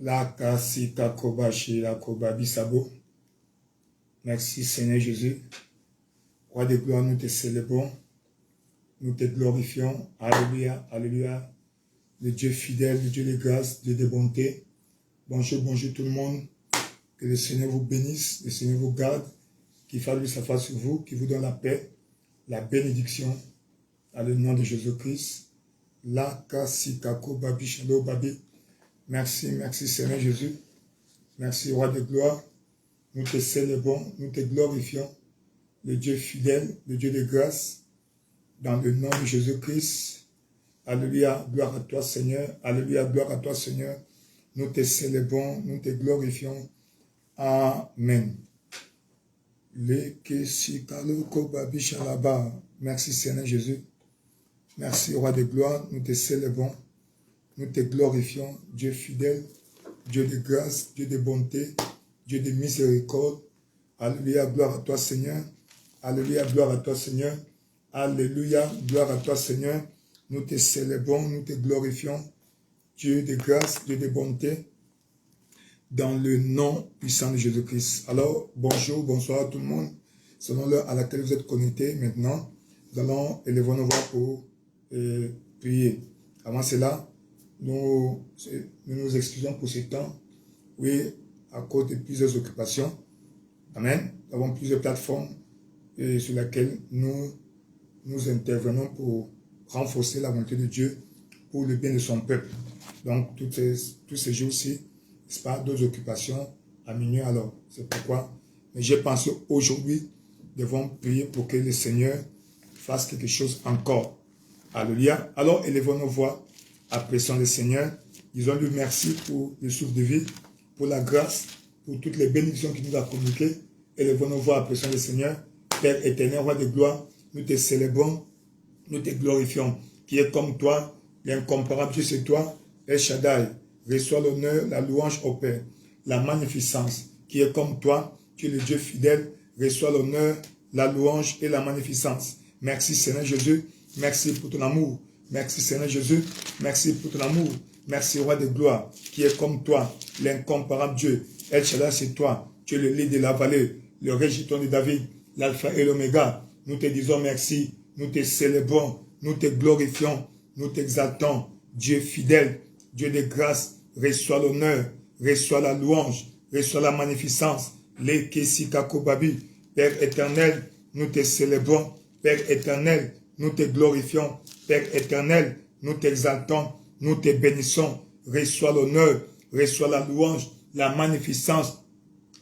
La kasita kobashi la kobabisabo. Merci Seigneur Jésus. Roi de gloire, nous te célébrons. Nous te glorifions. Alléluia, alléluia. Le Dieu fidèle, le Dieu de grâce, Dieu de bonté. Bonjour, bonjour tout le monde. Que le Seigneur vous bénisse, le Seigneur vous garde, qu'il fasse lui sa face sur vous, qu'il vous donne la paix, la bénédiction, dans le nom de Jésus-Christ. La kasita kobabishalo babi. Merci, merci Seigneur Jésus. Merci Roi de gloire. Nous te célébrons, nous te glorifions. Le Dieu fidèle, le Dieu de grâce, dans le nom de Jésus-Christ. Alléluia, gloire à toi Seigneur. Alléluia, gloire à toi Seigneur. Nous te célébrons, nous te glorifions. Amen. Merci Seigneur Jésus. Merci Roi de gloire, nous te célébrons. Nous te glorifions, Dieu fidèle, Dieu de grâce, Dieu de bonté, Dieu de miséricorde. Alléluia, gloire à toi Seigneur. Alléluia, gloire à toi Seigneur. Alléluia, gloire à toi Seigneur. Nous te célébrons, nous te glorifions, Dieu de grâce, Dieu de bonté, dans le nom puissant de Jésus-Christ. Alors, bonjour, bonsoir à tout le monde. Selon l'heure à laquelle vous êtes connectés maintenant, nous allons élever nos voix pour prier. Avant cela, nous nous excusons pour ce temps, oui, à cause de plusieurs occupations. Amen. Nous avons plusieurs plateformes sur lesquelles nous intervenons pour renforcer la volonté de Dieu pour le bien de son peuple. Donc, tous ces jours-ci, n'est-ce pas, d'autres occupations à minuit alors. C'est pourquoi j'ai pensé aujourd'hui, nous devons prier pour que le Seigneur fasse quelque chose encore. Alléluia. Alors, élevons nos voix. Apprécions le Seigneur, disons-lui merci pour le souffle de vie, pour la grâce, pour toutes les bénédictions qu'il nous a communiquées. Élevons nos voix, apprécions le Seigneur. Père éternel, Roi de gloire, nous te célébrons, nous te glorifions, qui est comme toi, l'incomparable Dieu c'est toi, El Shaddai, reçois l'honneur, la louange au Père, la magnificence, qui est comme toi, tu es le Dieu fidèle, reçois l'honneur, la louange et la magnificence. Merci Seigneur Jésus, merci pour ton amour. Merci Seigneur Jésus, merci pour ton amour, merci Roi de gloire, qui est comme toi, l'incomparable Dieu. El Shaddai c'est toi, tu es le lit de la vallée, le régiment de David, l'alpha et l'oméga. Nous te disons merci, nous te célébrons, nous te glorifions, nous t'exaltons. Dieu fidèle, Dieu de grâce, reçois l'honneur, reçois la louange, reçois la magnificence. Les Kesikakobabi, Père éternel, nous te célébrons, Père éternel, nous te glorifions. Père éternel, nous t'exaltons, nous te bénissons. Reçois l'honneur, reçois la louange, la magnificence.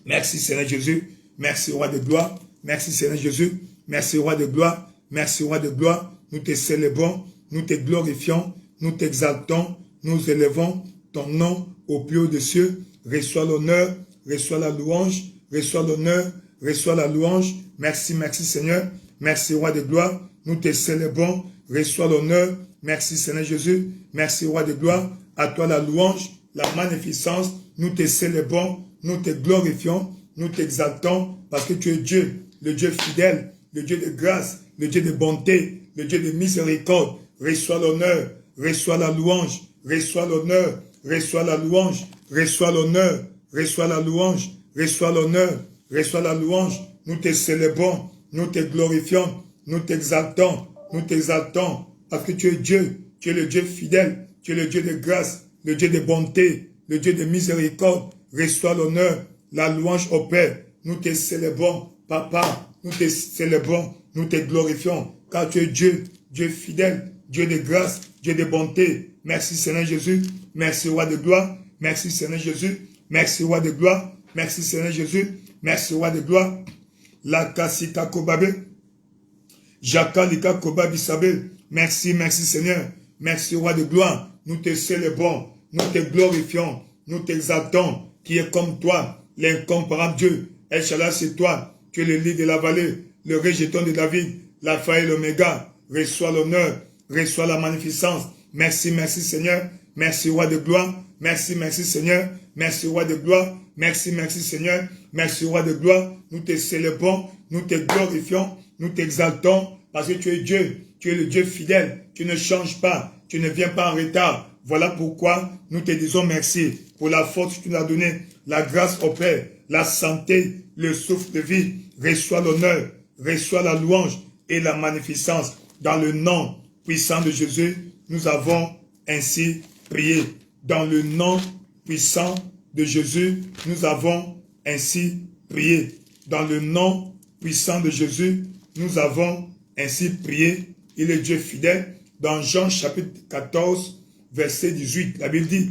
Merci Seigneur Jésus, merci Roi de gloire, merci Seigneur Jésus, merci Roi de gloire, merci Roi de gloire. Nous te célébrons, nous te glorifions, nous t'exaltons, nous élevons ton nom au plus haut des cieux. Reçois l'honneur, reçois la louange, reçois l'honneur, reçois la louange. Merci, merci Seigneur, merci Roi de gloire, nous te célébrons. Reçois l'honneur. Merci Seigneur Jésus. Merci Roi de gloire. À toi la louange, la magnificence. Nous te célébrons, nous te glorifions, nous t'exaltons parce que tu es Dieu, le Dieu fidèle, le Dieu de grâce, le Dieu de bonté, le Dieu de miséricorde. Reçois l'honneur, reçois la louange, reçois l'honneur, reçois la louange, reçois l'honneur, reçois la louange, reçois l'honneur, reçois la louange. Nous te célébrons, nous te glorifions, nous t'exaltons. Nous t'exaltons parce que tu es Dieu, tu es le Dieu fidèle, tu es le Dieu de grâce, le Dieu de bonté, le Dieu de miséricorde. Reçois l'honneur, la louange au Père. Nous te célébrons, Papa, nous te célébrons, nous te glorifions, car tu es Dieu, Dieu fidèle, Dieu de grâce, Dieu de bonté. Merci Seigneur Jésus, merci Roi de gloire, merci Seigneur Jésus, merci Roi de gloire, merci Seigneur Jésus, merci Roi de gloire. La kasita kobabe. Jakalika Kobabisabe, merci, merci Seigneur, merci Roi de gloire, nous te célébrons, nous te glorifions, nous t'exaltons, qui est comme toi, l'incomparable Dieu. El Shaddai c'est toi, tu es le lit de la vallée, le rejeton de David, l'alpha et l'oméga. Reçois l'honneur, reçois la magnificence. Merci, merci Seigneur, merci Roi de gloire, merci, merci Seigneur, merci Roi de gloire, merci, merci Seigneur, merci Roi de gloire. Nous te célébrons, nous te glorifions, nous t'exaltons parce que tu es Dieu, tu es le Dieu fidèle, tu ne changes pas, tu ne viens pas en retard. Voilà pourquoi nous te disons merci pour la force que tu nous as donnée, la grâce au Père, la santé, le souffle de vie. Reçois l'honneur, reçois la louange et la magnificence. Dans le nom puissant de Jésus, nous avons ainsi prié. Dans le nom puissant de Jésus, nous avons ainsi prié. Dans le nom puissant de Jésus, nous avons ainsi prié. Il est Dieu fidèle. Dans Jean chapitre 14, verset 18, la Bible dit,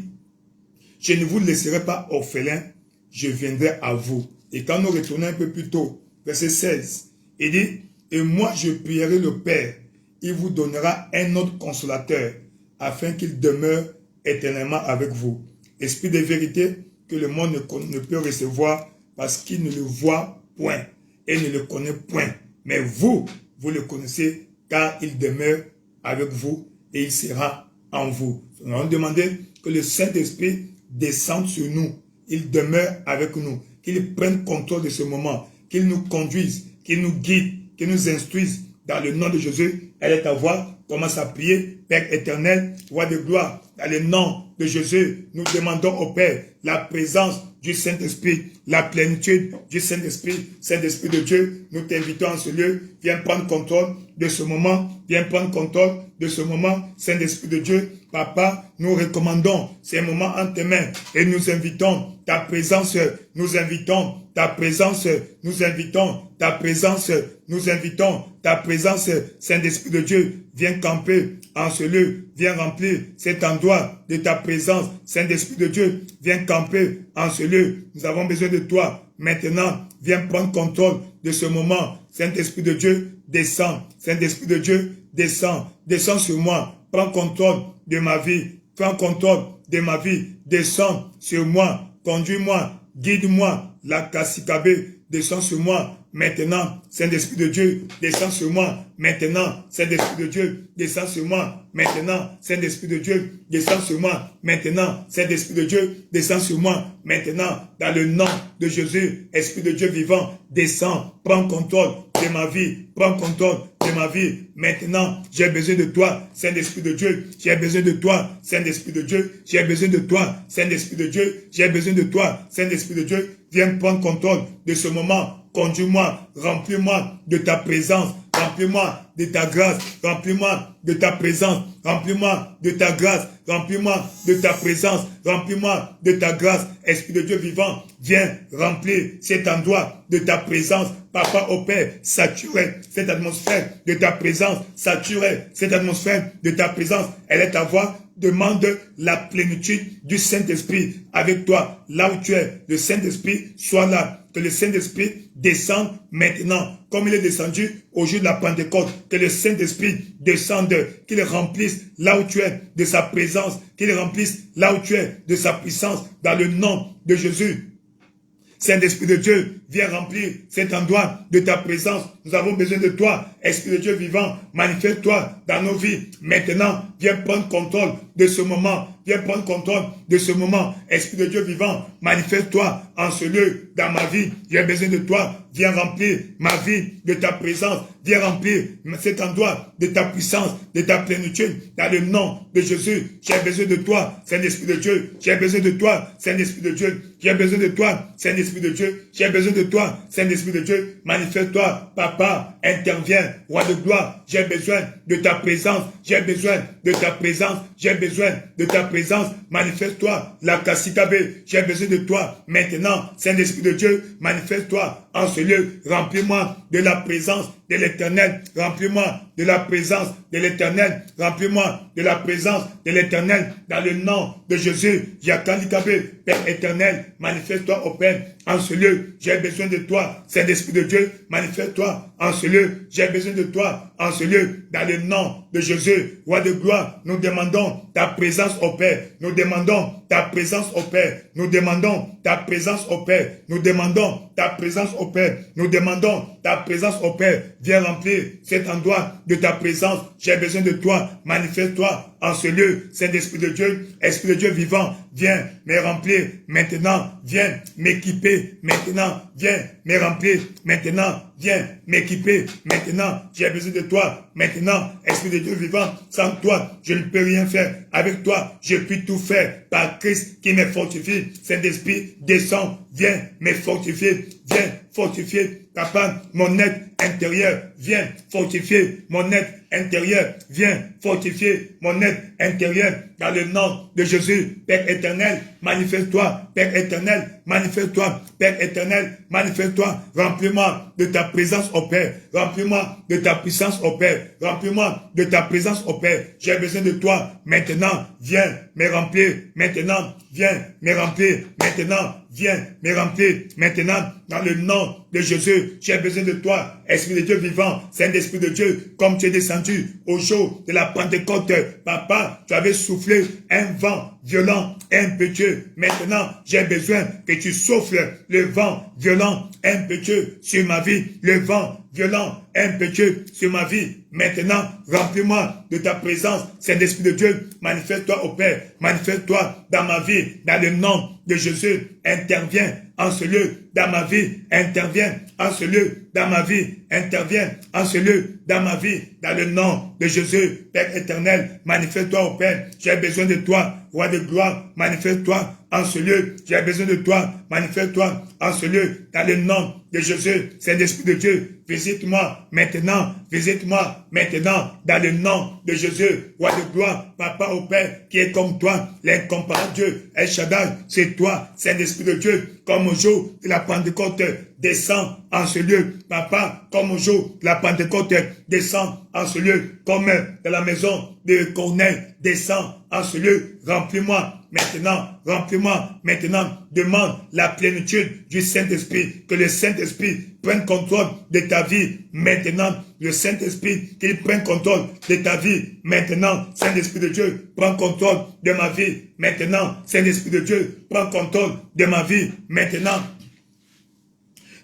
« Je ne vous laisserai pas orphelins, je viendrai à vous. » Et quand nous retournons un peu plus tôt, verset 16, il dit, « Et moi je prierai le Père, il vous donnera un autre consolateur, afin qu'il demeure éternellement avec vous. Esprit de vérité que le monde ne peut recevoir parce qu'il ne le voit point et ne le connaît point. Mais vous, vous le connaissez car il demeure avec vous et il sera en vous. » Nous avons demandé que le Saint-Esprit descende sur nous. Il demeure avec nous. Qu'il prenne contrôle de ce moment. Qu'il nous conduise, qu'il nous guide, qu'il nous instruise. Dans le nom de Jésus, elle est à voir. Commence à prier. Père éternel, roi de gloire, dans le nom de Jésus, nous demandons au Père la présence du Saint-Esprit, la plénitude du Saint-Esprit. Saint-Esprit de Dieu, nous t'invitons en ce lieu. Viens prendre contrôle de ce moment. Viens prendre contrôle de ce moment. Saint-Esprit de Dieu, Papa, nous recommandons ces moments en tes mains et nous invitons ta présence. Nous invitons ta présence. Nous invitons ta présence. Nous invitons ta présence. Saint-Esprit de Dieu, viens camper en ce lieu. Viens remplir cet endroit de ta présence. Saint-Esprit de Dieu, viens camper en ce lieu. Nous avons besoin de toi. Maintenant, viens prendre contrôle de ce moment. Saint-Esprit de Dieu, descends. Saint-Esprit de Dieu, descends. Descends sur moi. Prends contrôle de ma vie. Prends contrôle de ma vie. Descends sur moi. Conduis-moi. Guide-moi. La Kassikabé, descends sur moi. Maintenant, Saint-Esprit de Dieu, descends sur moi. Maintenant, Saint-Esprit de Dieu, descends sur moi. Maintenant, Saint-Esprit de Dieu, descends sur moi. Maintenant, Saint-Esprit de Dieu, descends sur moi. Maintenant, dans le nom de Jésus, Esprit de Dieu vivant, descends, prends contrôle de ma vie. Prends contrôle de ma vie. Maintenant, j'ai besoin de toi, Saint-Esprit de Dieu. J'ai besoin de toi, Saint-Esprit de Dieu. J'ai besoin de toi, Saint-Esprit de Dieu. J'ai besoin de toi, Saint-Esprit de Dieu. Viens prendre contrôle de ce moment. Conduis-moi, remplis-moi de ta présence, remplis-moi de ta grâce, remplis-moi de ta présence, remplis-moi de ta grâce, remplis-moi de ta présence, remplis-moi de ta grâce. Esprit de Dieu vivant, viens remplir cet endroit de ta présence. Papa au Père, saturez cette atmosphère de ta présence, saturez cette atmosphère de ta présence. Elle est à voir. Demande la plénitude du Saint-Esprit avec toi. Là où tu es, le Saint-Esprit soit là. Que le Saint-Esprit descende maintenant, comme il est descendu au jour de la Pentecôte. Que le Saint-Esprit descende, qu'il remplisse là où tu es de sa présence, qu'il remplisse là où tu es de sa puissance, dans le nom de Jésus. Saint-Esprit de Dieu, viens remplir cet endroit de ta présence. Nous avons besoin de toi. Esprit de Dieu vivant, manifeste-toi dans nos vies. Maintenant, viens prendre contrôle de ce moment. Viens prendre contrôle de ce moment. Esprit de Dieu vivant, manifeste-toi en ce lieu, dans ma vie. J'ai besoin de toi. Viens remplir ma vie de ta présence. Viens remplir cet endroit de ta puissance, de ta plénitude. Dans le nom de Jésus, j'ai besoin de toi, Saint-Esprit de Dieu. J'ai besoin de toi, Saint-Esprit de Dieu. J'ai besoin de toi, Saint-Esprit de Dieu. J'ai besoin de toi, Saint-Esprit de Dieu. Manifeste-toi, Papa. Interviens, roi de gloire. J'ai besoin de ta présence. J'ai besoin de ta présence. J'ai besoin de ta présence. Manifeste-toi, la Kassikabé. J'ai besoin de toi. Maintenant, Saint-Esprit de Dieu, manifeste-toi en ce lieu. Remplis-moi de la présence de l'Éternel. Remplis-moi de la présence de l'Éternel. Remplis-moi de la présence de l'Éternel. Dans le nom de Jésus, Yakalikabé, Père éternel, manifeste-toi au Père en ce lieu. J'ai besoin de toi, Saint-Esprit de Dieu, manifeste-toi en ce lieu. J'ai besoin de toi en ce lieu. Dans le nom de Jésus, roi de gloire, nous demandons ta présence au Père. Nous demandons ta présence au Père. Nous demandons ta présence au Père. Nous demandons ta présence au Père. Nous demandons ta présence au Père. Viens remplir cet endroit de ta présence. J'ai besoin de toi. Manifeste-toi en ce lieu. Saint-Esprit de Dieu, Esprit de Dieu vivant, viens me remplir maintenant. Viens m'équiper maintenant. Viens me remplir maintenant. Viens m'équiper maintenant. J'ai besoin de toi maintenant, Esprit de Dieu vivant. Sans toi, je ne peux rien faire. Avec toi, je puis tout faire par Christ qui me fortifie. Saint-Esprit, descends, viens me fortifier, viens fortifier, Papa, mon être intérieur, viens fortifier mon être intérieur, viens fortifier mon être intérieur, dans le nom de Jésus. Père éternel, manifeste-toi, Père éternel, manifeste-toi, Père éternel, manifeste-toi, remplis-moi de ta présence au Père, remplis-moi de ta puissance au Père, remplis-moi de ta présence au Père. J'ai besoin de toi maintenant, viens me remplir maintenant, viens me remplir maintenant, viens me remplir maintenant, dans le nom de Jésus. J'ai besoin de toi, Esprit de Dieu vivant, Saint-Esprit de Dieu, comme tu es descendu au jour de la Pentecôte. Papa, tu avais soufflé un vent violent, impétueux. Maintenant, j'ai besoin que tu souffles le vent violent, impétueux sur ma vie, le vent violent, impétueux sur ma vie. Maintenant, remplis-moi de ta présence, Saint-Esprit de Dieu. Manifeste-toi au Père, manifeste-toi dans ma vie, dans le nom de Jésus. Interviens en ce lieu, dans ma vie, interviens en ce lieu, dans ma vie, interviens en ce lieu, dans ma vie, dans le nom de Jésus. Père éternel, manifeste-toi au Père. J'ai besoin de toi, Roi de gloire, manifeste-toi en ce lieu. J'ai besoin de toi, manifeste-toi en ce lieu, dans le nom de Jésus. Saint-Esprit de Dieu, visite-moi maintenant, visite-moi maintenant, dans le nom de Jésus. Roi de gloire, Papa au Père, qui est comme toi, l'incomparable Dieu, El Shaddai, c'est toi, Saint-Esprit de Dieu, comme au jour de la Pentecôte, descends en ce lieu, Papa, comme au jour de la Pentecôte, descends en ce lieu, comme dans la maison de Corneille, descends en ce lieu, remplis-moi maintenant, remplis-moi maintenant, demande la plénitude du Saint-Esprit, que le Saint-Esprit prenne contrôle de ta vie maintenant, le Saint-Esprit qu'il prenne contrôle de ta vie maintenant, Saint-Esprit de Dieu, prends contrôle de ma vie maintenant, Saint-Esprit de Dieu, prends contrôle de ma vie maintenant.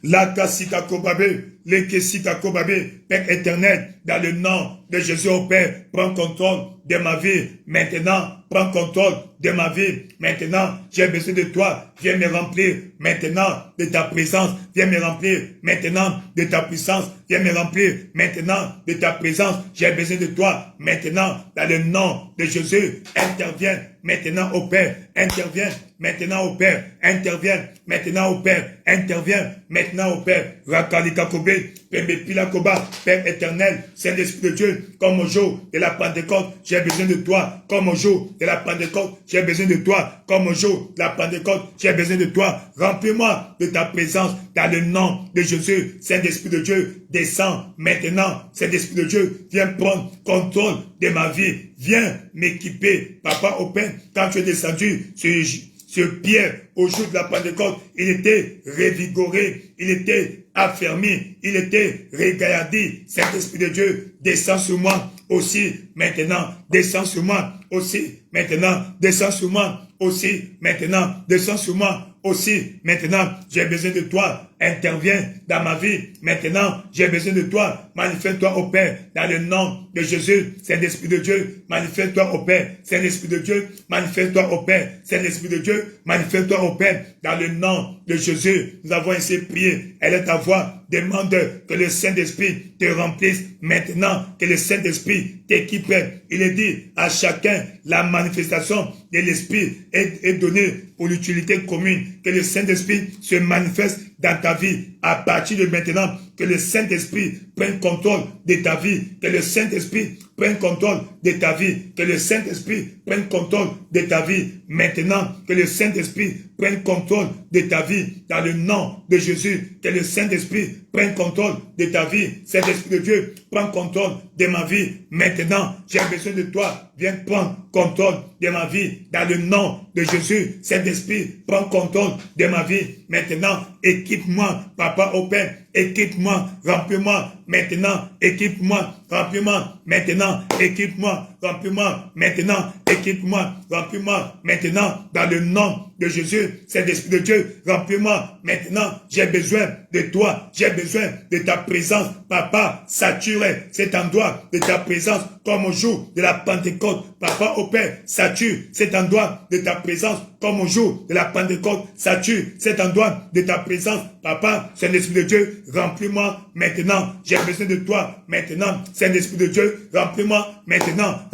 La kasika kobabe, le kesika kobabe, Père éternel, dans le nom de Jésus au Père, prends contrôle de ma vie maintenant, prends contrôle de ma vie maintenant. J'ai besoin de toi, viens me remplir maintenant de ta présence, viens me remplir maintenant de ta puissance, viens me remplir maintenant de ta présence. J'ai besoin de toi maintenant, dans le nom de Jésus. Interviens maintenant au Père, interviens maintenant au Père, interviens maintenant au Père, interviens maintenant au Père. Rakalika Kobe, Pembe Pila Koba, Père éternel, Saint-Esprit de Dieu, comme au jour de la Pentecôte, j'ai besoin de toi, comme au jour de la Pentecôte, j'ai besoin de toi, comme au jour de la Pentecôte, j'ai besoin de toi. Remplis-moi de ta présence dans le nom de Jésus. Saint-Esprit de Dieu, descends maintenant. Saint-Esprit de Dieu, viens prendre contrôle de ma vie. Viens m'équiper. Papa au Père, quand tu es descendu sur Pierre au jour de la Pentecôte, il était revigoré, il était affermi, il était régaillardi. Saint-Esprit de Dieu, descends sur moi aussi maintenant, descends sur moi aussi maintenant, descends sur moi aussi maintenant, descends sur moi aussi maintenant. J'ai besoin de toi, interviens dans ma vie maintenant. J'ai besoin de toi, manifeste-toi au Père dans le nom de Jésus. Saint-Esprit de Dieu, manifeste-toi au Père. Saint-Esprit de Dieu, manifeste-toi au Père. Saint-Esprit de Dieu, manifeste-toi au Père dans le nom de Jésus. Nous avons ainsi prié. Elle est ta voix. Demande que le Saint-Esprit te remplisse maintenant, que le Saint-Esprit t'équipe. Il est dit à chacun, la manifestation de l'Esprit est donnée pour l'utilité commune. Que le Saint-Esprit se manifeste dans ta vie à partir de maintenant. Que le Saint-Esprit prenne contrôle de ta vie. Que le Saint-Esprit prenne contrôle de ta vie. Que le Saint-Esprit prenne contrôle de ta vie. Maintenant, que le Saint-Esprit prenne contrôle de ta vie. Dans le nom de Jésus, que le Saint-Esprit prenne contrôle de ta vie. Saint-Esprit de Dieu, prends contrôle de ma vie. Maintenant, j'ai besoin de toi. Viens prendre contrôle de ma vie. Dans le nom de Jésus, Saint-Esprit, prends contrôle de ma vie. Maintenant, équipe-moi, Papa au Père. Équipe-moi, remplis-moi maintenant, équipe-moi, remplis-moi maintenant, équipe-moi, remplis-moi maintenant, équipe-moi, remplis-moi maintenant, dans le nom de Jésus, Saint-Esprit de Dieu, remplis-moi maintenant. J'ai besoin de toi, j'ai besoin de ta présence, Papa, sature cet endroit de ta présence comme au jour de la Pentecôte. Papa au Père, sature cet endroit de ta présence comme au jour de la Pentecôte. Sature cet endroit de ta présence, Papa, Saint-Esprit de Dieu, remplis-moi maintenant. J'ai besoin de toi maintenant. Saint-Esprit de Dieu, remplis-moi maintenant,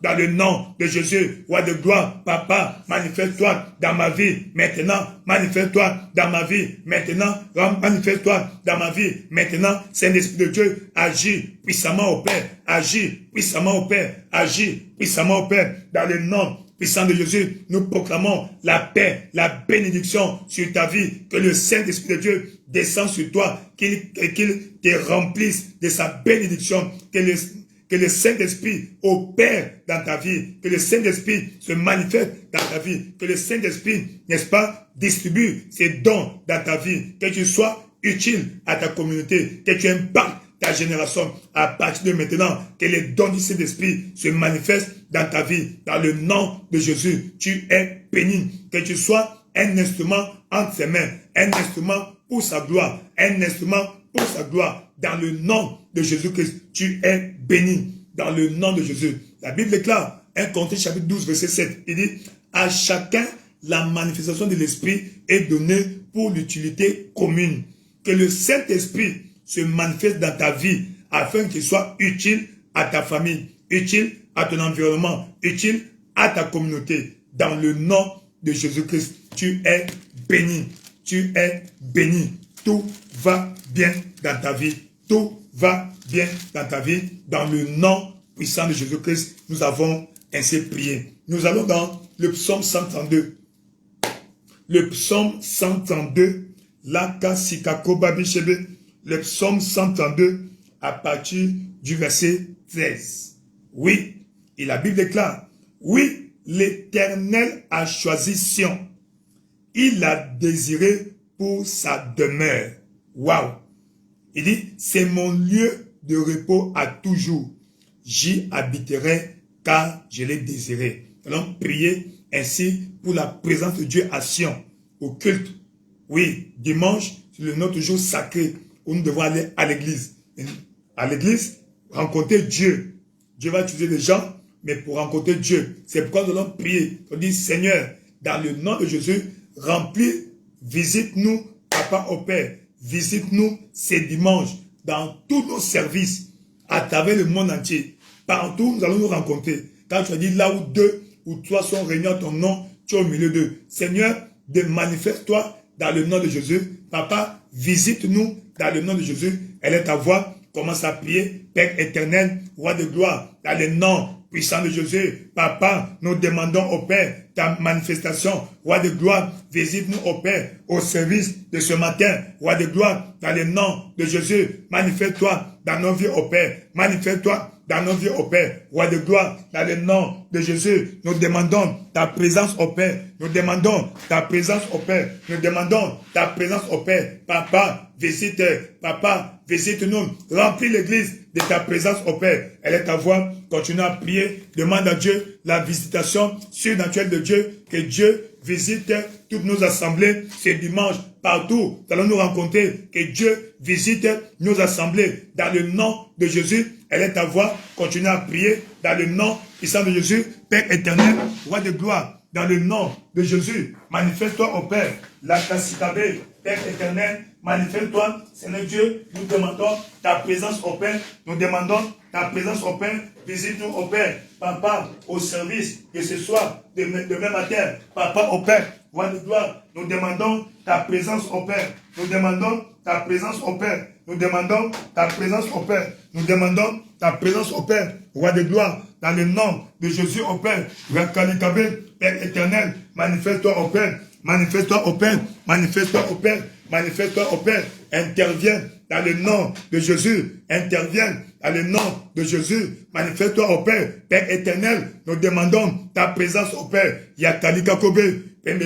dans le nom de Jésus, roi de gloire, papa, manifeste-toi dans ma vie maintenant, manifeste-toi dans ma vie maintenant, manifeste-toi dans ma vie maintenant, Saint-Esprit de Dieu, agis puissamment au Père, agis puissamment au Père, agis puissamment au Père, dans le nom puissant de Jésus, nous proclamons la paix, la bénédiction sur ta vie, que le Saint-Esprit de Dieu descend sur toi, qu'il te remplisse de sa bénédiction, que le Saint-Esprit opère dans ta vie, que le Saint-Esprit se manifeste dans ta vie, que le Saint-Esprit, n'est-ce pas, distribue ses dons dans ta vie, que tu sois utile à ta communauté, que tu impactes ta génération à partir de maintenant, que les dons du Saint-Esprit se manifestent dans ta vie, dans le nom de Jésus. Tu es béni, que tu sois un instrument entre ses mains, un instrument pour sa gloire, un instrument pour sa gloire, dans le nom de Jésus-Christ. Tu es béni, dans le nom de Jésus. La Bible déclare, 1 Corinthiens chapitre 12, verset 7, il dit, à chacun la manifestation de l'Esprit est donnée pour l'utilité commune. Que le Saint-Esprit se manifeste dans ta vie afin qu'il soit utile à ta famille, utile à ton environnement, utile à ta communauté. Dans le nom de Jésus-Christ, tu es béni. Tu es béni. Tout va bien dans ta vie. Tout va bien dans ta vie. Dans le nom puissant de Jésus-Christ, nous avons ainsi prié. Nous allons dans le psaume 132. Le psaume 132, Laka Sikako Babichebe. Le psaume 132 à partir du verset 13. Oui, et la Bible déclare, oui, l'Éternel a choisi Sion. Il l'a désiré pour sa demeure. Waouh! Il dit, c'est mon lieu de repos à toujours. J'y habiterai car je l'ai désiré. Nous allons prier ainsi pour la présence de Dieu à Sion, au culte. Oui, dimanche, c'est le notre jour sacré où nous devons aller à l'église. À l'église, rencontrer Dieu. Dieu va utiliser les gens, mais pour rencontrer Dieu. C'est pourquoi nous allons prier. On dit, Seigneur, dans le nom de Jésus, remplis, visite-nous, Papa au Père. Visite-nous ces dimanches, dans tous nos services, à travers le monde entier. Partout, nous allons nous rencontrer. Quand tu as dit, là où deux ou trois sont réunis en ton nom, tu es au milieu d'eux. Seigneur, manifeste-toi dans le nom de Jésus. Papa, visite-nous dans le nom de Jésus. Elle est ta voix. Commence à prier. Père éternel, roi de gloire, dans le nom puissant de Jésus. Papa, nous demandons au Père ta manifestation. Roi de gloire, visite-nous au Père, au service de ce matin. Roi de gloire, dans le nom de Jésus. Manifeste-toi dans nos vies au Père. Manifeste-toi dans nos vies au Père. Roi de gloire, dans le nom de Jésus. Nous demandons ta présence au Père. Nous demandons ta présence au Père. Nous demandons ta présence au Père. Papa, visite. Papa, visite-nous. Remplis l'église de ta présence au Père. Elle est ta voix. Continue à prier. Demande à Dieu la visitation surnaturelle de Dieu. Que Dieu visite toutes nos assemblées ce dimanche. Partout, nous allons nous rencontrer. Que Dieu visite nos assemblées. Dans le nom de Jésus, elle est ta voix. Continue à prier. Dans le nom puissant de Jésus, Père éternel, roi de gloire. Dans le nom de Jésus, manifeste-toi au Père. La Kassikabe, Père éternel, manifeste-toi, Seigneur Dieu. Nous demandons ta présence au Père. Nous demandons ta présence au Père. Visite-nous au Père. Papa, au service de ce soir, demain matin. Papa, au Père, roi de gloire. Nous demandons ta présence au Père. Nous demandons ta présence au Père. Nous demandons ta présence au Père. Nous demandons ta présence au Père, roi de gloire, dans le nom de Jésus au Père. Père éternel, manifeste-toi au Père. Manifeste-toi au Père. Manifeste-toi au Père. Manifeste-toi au Père. Interviens dans le nom de Jésus. Interviens dans le nom de Jésus. Manifeste-toi au Père. Père éternel, nous demandons ta présence au Père. Yakalika Kobe. Père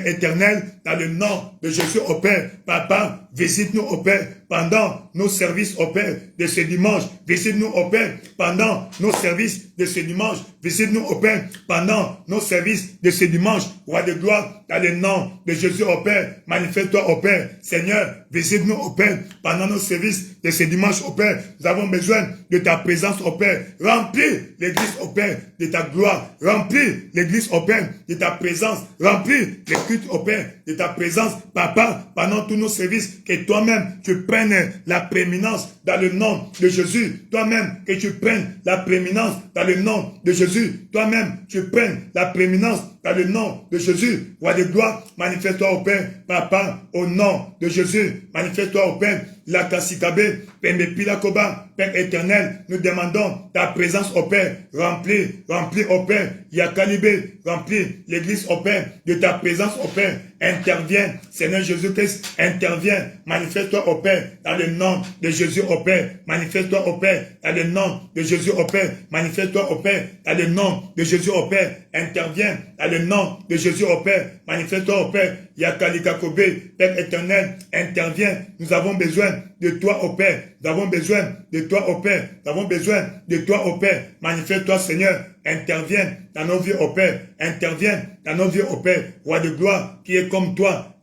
éternel, dans le nom de Jésus au Père. Papa, visite-nous au Père pendant nos services au Père de ce dimanche. Visite-nous au Père pendant nos services de ce dimanche. Visite-nous au Père pendant nos services de ce dimanche. Roi de gloire, dans le nom de Jésus au Père. Manifeste-toi au Père. Seigneur, visite-nous, ô Père, pendant nos services de ce dimanche, ô Père. Nous avons besoin de ta présence, ô Père. Remplis l'église, ô Père, de ta gloire. Remplis l'église, ô Père, de ta présence. Remplis les cultes, ô Père, de ta présence. Papa, pendant tous nos services, que toi-même, tu prennes la prééminence dans le nom de Jésus. Toi-même, que tu prennes la prééminence dans le nom de Jésus. Toi-même, tu prennes la prééminence dans le nom de Jésus. Roi de gloire, manifeste-toi au Père. Papa, au nom de Jésus, manifeste-toi au Père. La Kassikabe, Pembe Pilakoba, Père éternel, nous demandons ta présence au Père. Remplis au Père. Yakalibé, remplis l'église au Père de ta présence au Père. Interviens, Seigneur Jésus-Christ, interviens. Manifeste-toi au Père dans le nom de Jésus au Père. Manifeste-toi au Père dans le nom de Jésus au Père. Manifeste-toi au Père dans le nom de Jésus au Père. Interviens dans le nom de Jésus au Père. Manifeste-toi au Père. Yakalikakobe, Père éternel, interviens. Nous avons besoin de toi au Père. Nous avons besoin de toi au Père. Nous avons besoin de toi au Père. Manifeste-toi, Seigneur. Interviens dans nos vies au Père. Interviens dans nos vies au Père. Roi de gloire, qui est comme toi.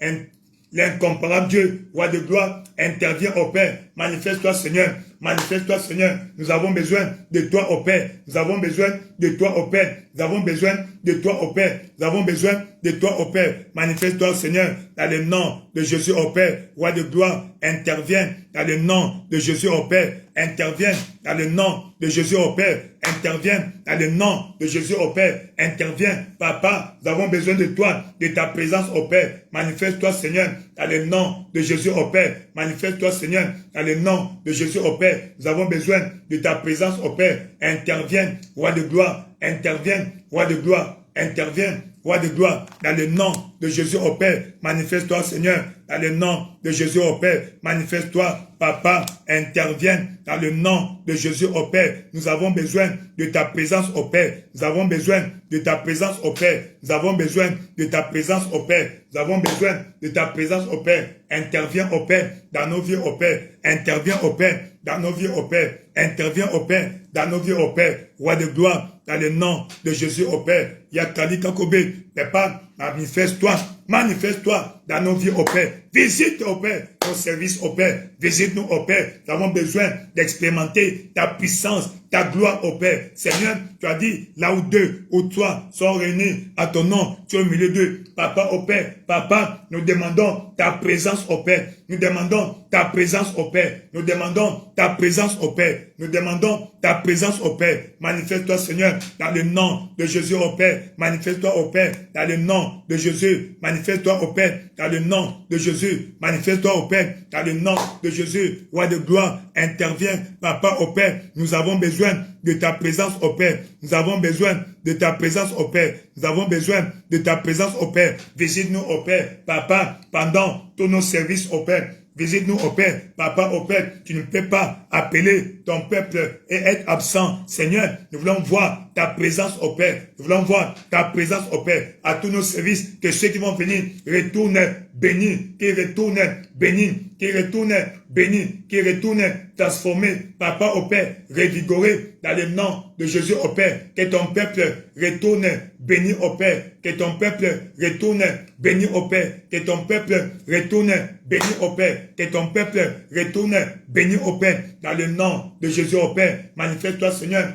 L'incomparable Dieu, roi de gloire, interviens au Père. Manifeste-toi, Seigneur. Manifeste-toi, Seigneur. Nous avons besoin de toi au Père. Nous avons besoin de toi au Père. Nous avons besoin de toi au Père. Nous avons besoin de toi au Père. Manifeste-toi, Seigneur, dans le nom de Jésus au Père. Roi de gloire, interviens dans le nom de Jésus au Père. Interviens dans le nom de Jésus au Père. Interviens dans le nom de Jésus au Père. Interviens, Papa. Nous avons besoin de toi, de ta présence au Père. Manifeste-toi, Seigneur, dans le nom de Jésus au Père. Manifeste-toi, Seigneur, dans le nom de Jésus au Père. Nous avons besoin de ta présence au Père. Interviens, roi de gloire. Interviens, roi de gloire. Interviens, roi de gloire, dans le nom de Jésus au Père. Manifeste-toi, Seigneur, dans le nom de Jésus au Père. Manifeste-toi, Papa. Interviens dans le nom de Jésus au Père. Nous avons besoin de ta présence au Père. Nous avons besoin de ta présence au Père. Nous avons besoin de ta présence au Père. Nous avons besoin de ta présence au Père. Interviens au Père dans nos vies au Père. Interviens au Père dans nos vies au Père. Interviens au Père dans nos vies au Père. Roi de gloire, dans le nom de Jésus au Père. Yakali Kakobe, Papa, manifeste-toi. Manifeste-toi dans nos vies au Père. Visite au Père, nos services au Père. Visite-nous au Père. Nous avons besoin d'expérimenter ta puissance, ta gloire au Père. Seigneur, tu as dit, là où deux ou trois sont réunis à ton nom, tu es au milieu d'eux. Papa au Père, Papa, nous demandons ta présence au Père. Nous demandons ta présence au Père. Nous demandons ta présence au Père. Nous demandons ta présence au Père. Manifeste-toi, Seigneur, dans le nom de Jésus au Père. Manifeste-toi au Père, dans le nom de Jésus. Manifeste-toi au Père, dans le nom de Jésus. Manifeste-toi au Père, dans le nom de Jésus. Roi de gloire, interviens, Papa au Père. Nous avons besoin de ta présence au Père. Nous avons besoin de ta présence au Père. Nous avons besoin de ta présence au Père. Visite-nous au Père, Papa, pendant tous nos services au Père. Visite-nous au Père, Papa au Père. Tu ne peux pas appeler ton peuple et être absent. Seigneur, nous voulons voir ta présence au Père. Nous voulons voir ta présence au Père. À tous nos services, que ceux qui vont venir retournent bénis, qui retournent bénis, qui retournent bénis, qui retournent transformés. Papa au Père, revigoré dans le nom de Jésus au Père. Que ton peuple retourne béni au Père. Que ton peuple retourne béni au Père. Que ton peuple retourne béni au Père. Que ton peuple retourne béni au Père. Dans le nom de Jésus au Père. Manifeste-toi, Seigneur.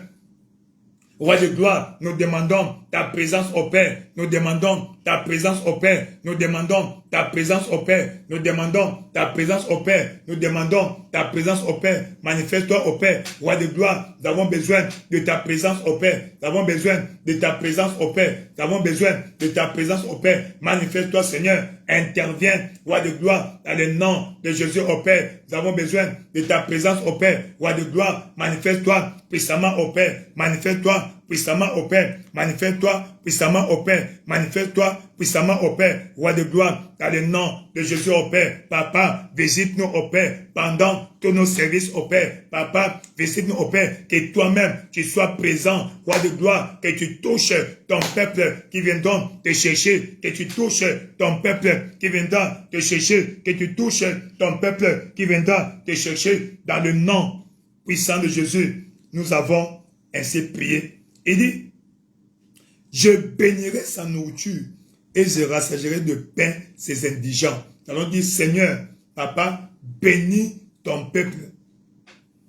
Roi de gloire, nous demandons ta présence au Père. Nous demandons ta présence au Père. Nous demandons ta présence au Père. Nous demandons ta présence au Père. Nous demandons ta présence au Père. Manifeste-toi au Père. Roi de gloire, nous avons besoin de ta présence au Père. Nous avons besoin de ta présence au Père. Nous avons besoin de ta présence au Père. Manifeste-toi, Seigneur. Interviens, Roi de gloire, dans le nom de Jésus au Père. Nous avons besoin de ta présence au Père. Roi de gloire, manifeste-toi puissamment au Père. Manifeste-toi puissamment au Père. Manifeste-toi puissamment au Père. Manifeste-toi puissamment au Père. Roi de gloire, dans le nom de Jésus au Père. Papa, visite-nous au Père pendant tous nos services au Père. Papa, visite-nous au Père. Que toi-même, tu sois présent. Roi de gloire, que tu touches ton peuple qui viendront te chercher. Que tu touches ton peuple qui viendra te chercher. Que tu touches ton peuple qui viendra te chercher. Dans le nom puissant de Jésus, nous avons ainsi prié. Il dit, je bénirai sa nourriture et je rassagerai de pain ses indigents. Nous allons dire, Seigneur, Papa, bénis ton peuple.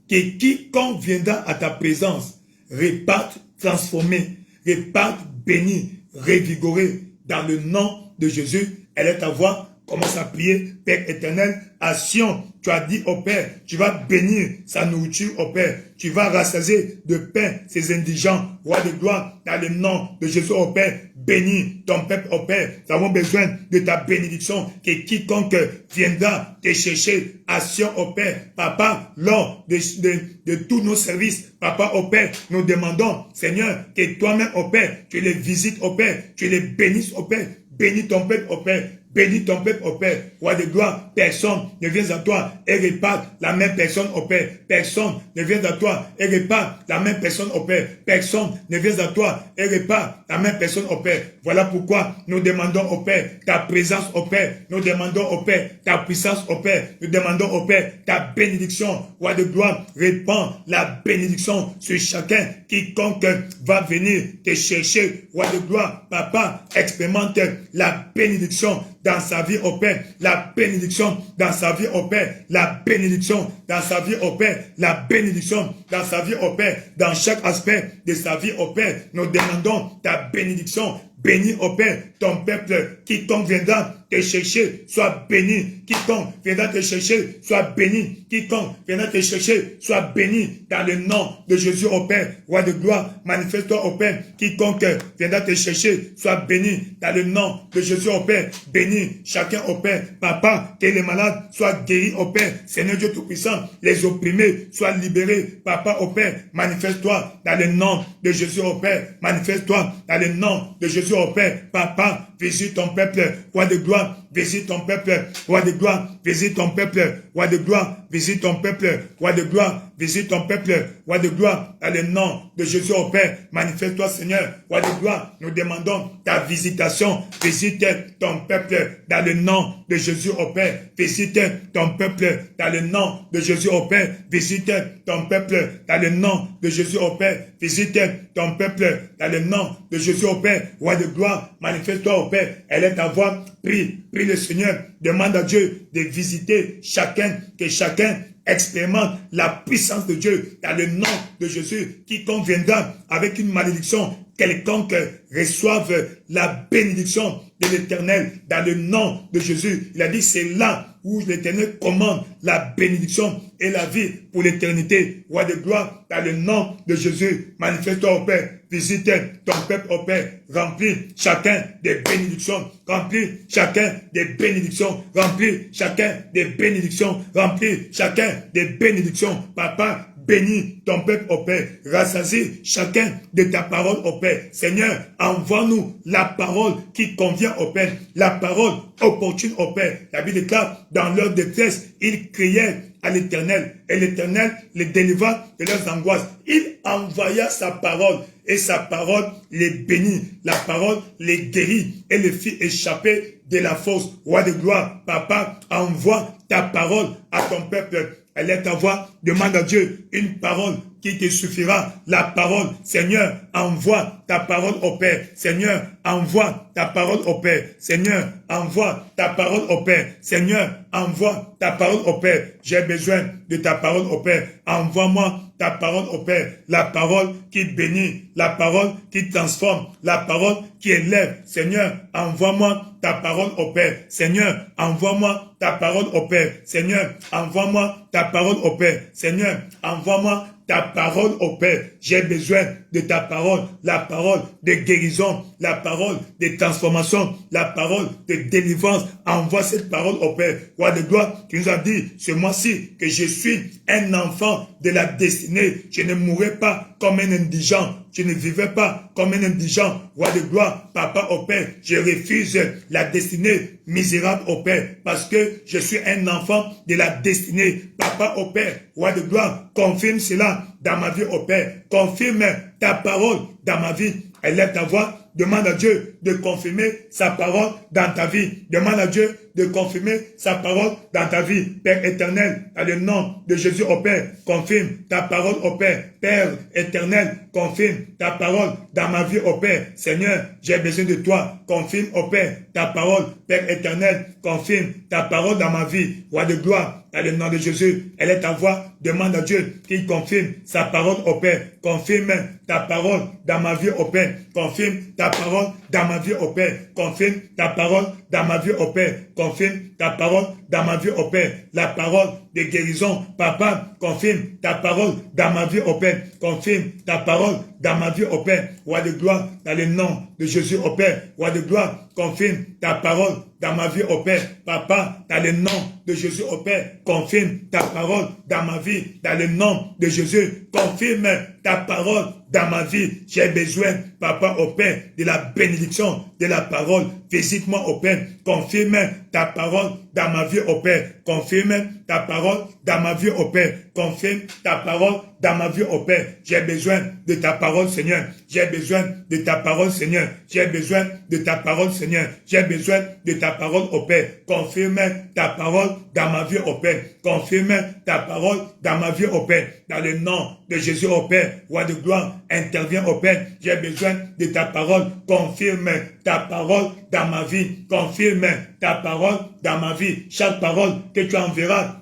Que quiconque viendra à ta présence reparte transformé, reparte béni, revigoré dans le nom de Jésus. Elle est ta voix. Commence à prier, Père éternel, à Sion, tu as dit au Père, tu vas bénir sa nourriture au Père, tu vas rassasier de pain ses indigents, roi de gloire, dans le nom de Jésus au Père, bénis ton peuple au Père, nous avons besoin de ta bénédiction, que quiconque viendra te chercher à Sion au Père, Papa, lors de tous nos services, Papa au Père, nous demandons, Seigneur, que toi-même au Père, tu les visites au Père, tu les bénisses au Père, bénis ton peuple au Père, bénis ton peuple au Père, roi de gloire, personne ne vient à toi et répare la même personne au Père, personne ne vient à toi et répare la même personne au Père, personne ne vient à toi et répare la même personne au Père. Voilà pourquoi nous demandons au Père ta présence au Père, nous demandons au Père ta puissance au Père, nous demandons au Père ta bénédiction, roi de gloire, répand la bénédiction sur chacun, quiconque va venir te chercher, roi de gloire, Papa, expérimente la bénédiction dans sa vie au Père, la bénédiction dans sa vie au Père, la bénédiction dans sa vie au Père, la bénédiction dans sa vie au Père, dans chaque aspect de sa vie au Père. Nous demandons ta bénédiction. Bénis au Père ton peuple, quiconque viendra te chercher, soit béni, quiconque viendra te chercher, soit béni, quiconque viendra te chercher, soit béni, dans le nom de Jésus au Père, roi de gloire, manifeste-toi au Père, quiconque viendra te chercher, soit béni, dans le nom de Jésus au Père, béni chacun au Père, Papa, que les malades soient guéris au Père, Seigneur Dieu Tout-Puissant, les opprimés soient libérés, Papa au Père, manifeste-toi dans le nom de Jésus au Père, manifeste-toi dans le nom de Jésus au Père, Papa, visite ton peuple, roi de gloire, visite ton peuple, roi de gloire, visite ton peuple, roi de gloire, visite ton peuple, roi de gloire, visite ton peuple, roi de gloire, dans le nom de Jésus au Père, manifeste-toi Seigneur, roi de gloire, nous demandons ta visitation, visite ton peuple, dans le nom de Jésus au Père, visite ton peuple, dans le nom de Jésus au Père, visite ton peuple, dans le nom de Jésus au Père, visite ton peuple, dans le nom de Jésus au Père, roi de gloire, manifeste-toi au Père, elle est ta voix, prie le Seigneur, demande à Dieu de visiter chacun, que chacun expérimente la puissance de Dieu dans le nom de Jésus, quiconque viendra avec une malédiction, quelconque reçoive la bénédiction de l'Éternel dans le nom de Jésus. Il a dit, c'est là où l'Éternel commande la bénédiction et la vie pour l'éternité. Roi de gloire, dans le nom de Jésus, manifeste-toi au Père, visite ton peuple au Père, remplis chacun des bénédictions, remplis chacun des bénédictions, remplis chacun des bénédictions, remplis chacun des bénédictions. Papa, bénis ton peuple au Père, rassasie chacun de ta parole au Père. Seigneur, envoie-nous la parole qui convient au Père, la parole opportune au Père. La Bible déclare, dans leur détresse, ils criaient à l'Éternel, et l'Éternel les délivra de leurs angoisses. Il envoya sa parole, et sa parole les bénit. La parole les guérit, et les fit échapper de la fosse. Roi de gloire, Papa, envoie ta parole à ton peuple. Elle est ta voix, demande à Dieu une parole qui te suffira. La parole, Seigneur, envoie ta parole au Père. Seigneur, envoie ta parole au Père. Seigneur, envoie ta parole au Père. Seigneur, envoie ta parole au Père. J'ai besoin de ta parole au Père. Envoie-moi ta parole au Père. La parole qui bénit, la parole qui transforme, la parole qui élève. Seigneur, envoie-moi ta parole au Père. Seigneur, envoie-moi ta parole au Père. Seigneur, envoie-moi ta parole au Père. Seigneur, envoie-moi ta parole au Père. J'ai besoin de ta parole, la parole de guérison, la parole de transformation, la parole de délivrance. Envoie cette parole au Père. Roi de gloire, tu nous as dit ce mois-ci que je suis un enfant de la destinée. Je ne mourrai pas comme un indigent. Je ne vivrai pas comme un indigent. Roi de gloire, Papa au Père, je refuse la destinée misérable au Père parce que je suis un enfant de la destinée. Papa au Père, Roi de gloire, confirme cela dans ma vie au Père. Confirme ta parole dans ma vie. Élève ta voix. Demande à Dieu de confirmer sa parole dans ta vie. Demande à Dieu de confirmer sa parole dans ta vie. Père éternel, dans le nom de Jésus, au Père, confirme ta parole, au Père. Père éternel, confirme ta parole dans ma vie, au Père. Seigneur, j'ai besoin de toi. Confirme, au Père, ta parole. Père éternel, confirme ta parole dans ma vie. Roi de gloire, dans le nom de Jésus, elle est ta voix. Demande à Dieu qu'il confirme sa parole, au Père. Confirme ta parole dans ma vie, au Père. Confirme ta parole dans ma vie, au Père. Confirme ta parole dans ma vie, au Père. Confirme ta parole dans ma vie, au Père. La parole de guérison, Papa, confirme ta parole dans ma vie, au Père. Confirme ta parole dans ma vie, au Père. Roi de gloire, dans le nom de Jésus, au Père. Roi de gloire, confirme ta parole dans ma vie, au Père. Papa, dans le nom de Jésus, au Père. Confirme ta parole dans ma vie, dans le nom de Jésus. Confirme ta parole dans ma vie. J'ai besoin, Papa, au Père, de la bénédiction de la parole. Visite-moi, au Père. Confirme ta parole dans ma vie, au Père. Confirme ta parole dans ma vie, au Père. Confirme ta parole dans ma vie, au Père. J'ai besoin de ta parole, Seigneur. J'ai besoin de ta parole, Seigneur. J'ai besoin de ta parole, Seigneur. J'ai besoin de ta parole, au Père. Confirme ta parole dans ma vie, au Père. Confirme ta parole dans ma vie, au Père. Dans le nom de Jésus, au Père. Roi de gloire, interviens, au Père. J'ai besoin de ta parole. Confirme ta parole dans ma vie. Confirme ta parole dans ma vie. Chaque parole que tu enverras,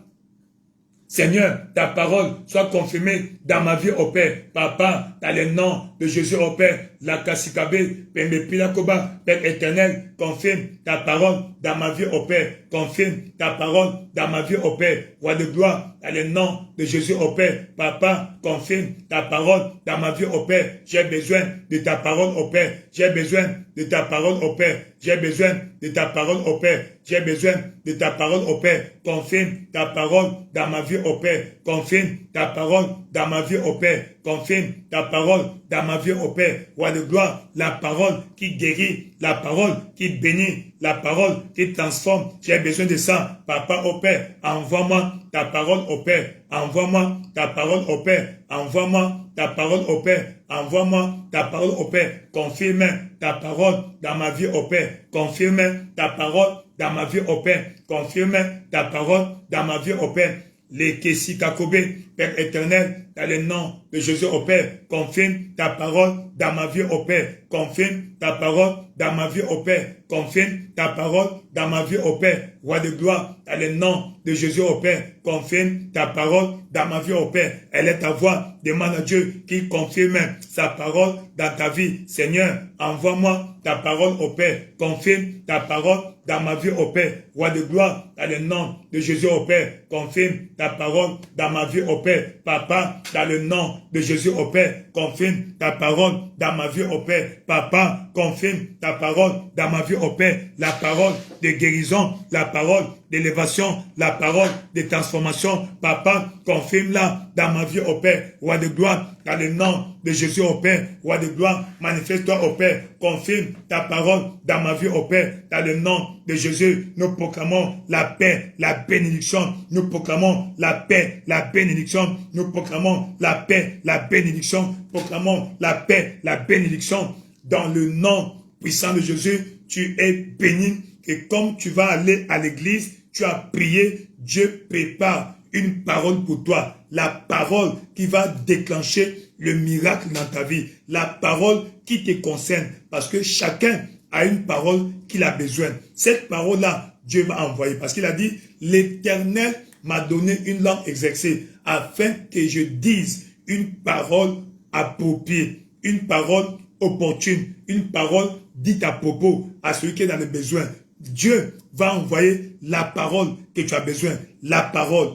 Seigneur, ta parole soit confirmée dans ma vie, au Père. Papa, dans le nom de Jésus, au Père, la Kasikabe, Pembe Pilakoba, Père éternel, confirme ta parole dans ma vie, au Père. Confirme ta parole dans ma vie, au Père. Roi de gloire, dans le nom de Jésus, au Père. Papa, confirme ta parole dans ma vie, au Père. J'ai besoin de ta parole, au Père. J'ai besoin de ta parole, au Père. J'ai besoin de ta parole, au Père. J'ai besoin de ta parole, au Père. Confirme ta parole dans ma vie, au Père. Confirme ta parole dans ma vie, au Père. Confirme ta parole dans ma vie, au Père. Roi de gloire, la parole qui guérit, la parole qui bénit, la parole qui transforme. J'ai besoin de ça. Papa, au Père, envoie-moi ta parole, au Père. Envoie-moi ta parole, au Père. Envoie-moi ta parole, au Père. Envoie-moi ta parole, au Père. Confirme ta parole dans ma vie, au Père. Confirme ta parole dans ma vie, au Père. Confirme ta parole dans ma vie, au Père. Les Kessi Kakobe, Père éternel, dans le nom de Jésus, au Père, confirme ta parole dans ma vie, au Père. Confirme ta parole dans ma vie, au Père. Confirme ta parole dans ma vie, au Père. Roi de gloire, dans le nom de Jésus, au Père. Confirme ta parole dans ma vie, au Père. Elle est ta voix. Demande à Dieu qu'il confirme sa parole dans ta vie. Seigneur, envoie-moi ta parole, au Père. Confirme ta parole dans ma vie, au Père. Roi de gloire, dans le nom de Jésus, au Père. Confirme ta parole dans ma vie, au Père. Papa, dans le nom de Jésus, au Père. Confirme ta parole dans ma vie, au Père. Papa, confirme ta parole dans ma vie, au Père. La parole de guérison, la parole d'élévation, la parole de transformation. Papa, confirme-la dans ma vie, au Père. Roi de gloire, dans le nom de Jésus, au Père. Roi de gloire, manifeste-toi, au Père. Confirme ta parole dans ma vie, au Père. Dans le nom de Jésus, nous proclamons la paix, la bénédiction. Nous proclamons la paix, la bénédiction. Nous proclamons la paix, la bénédiction. Proclamons la paix, la bénédiction. Dans le nom puissant de Jésus, tu es béni. Et comme tu vas aller à l'église, tu as prié, Dieu prépare une parole pour toi. La parole qui va déclencher le miracle dans ta vie. La parole qui te concerne. Parce que chacun a une parole qu'il a besoin. Cette parole-là, Dieu va envoyer. Parce qu'il a dit, l'Éternel m'a donné une langue exercée afin que je dise une parole appropriée, une parole opportune, une parole dite à propos à celui qui est dans le besoin. Dieu va envoyer la parole que tu as besoin. La parole,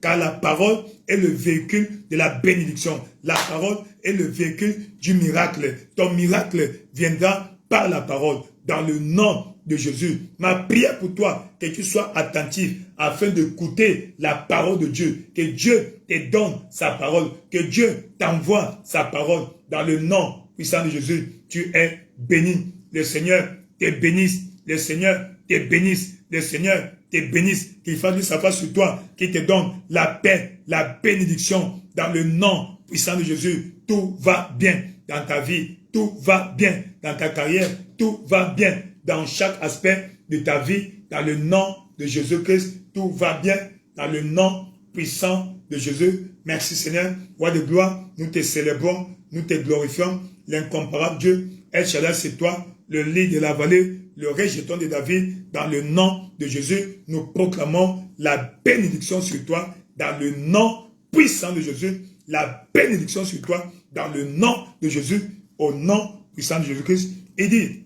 car la parole est le véhicule de la bénédiction. La parole est le véhicule du miracle. Ton miracle viendra par la parole. Dans le nom de Jésus, ma prière pour toi, que tu sois attentif afin d'écouter la parole de Dieu. Que Dieu te donne sa parole. Que Dieu t'envoie sa parole. Dans le nom puissant de Jésus, tu es béni. Le Seigneur te bénisse. Le Seigneur te bénisse. Le Seigneur te bénisse. Qu'il fasse sa face sur toi. Qu'il te donne la paix, la bénédiction. Dans le nom puissant de Jésus, tout va bien dans ta vie. Tout va bien dans ta carrière. Tout va bien dans chaque aspect de ta vie dans le nom de Jésus-Christ. Tout va bien dans le nom puissant de Jésus. Merci Seigneur. Roi de gloire, nous te célébrons, nous te glorifions. L'incomparable Dieu, El Shaddai, c'est toi, le lit de la vallée, le rejeton de David. Dans le nom de Jésus, nous proclamons la bénédiction sur toi. Dans le nom puissant de Jésus, la bénédiction sur toi. Dans le nom de Jésus, au nom puissant de Jésus-Christ. Il dit,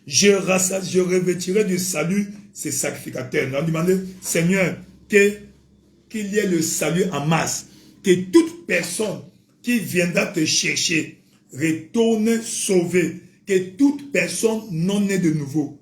je revêtirai du salut ces sacrificateurs. Nous avons demandé, Seigneur, qu'il y ait le salut en masse. Que toute personne qui viendra te chercher retourne sauvée. Que toute personne non née de nouveau,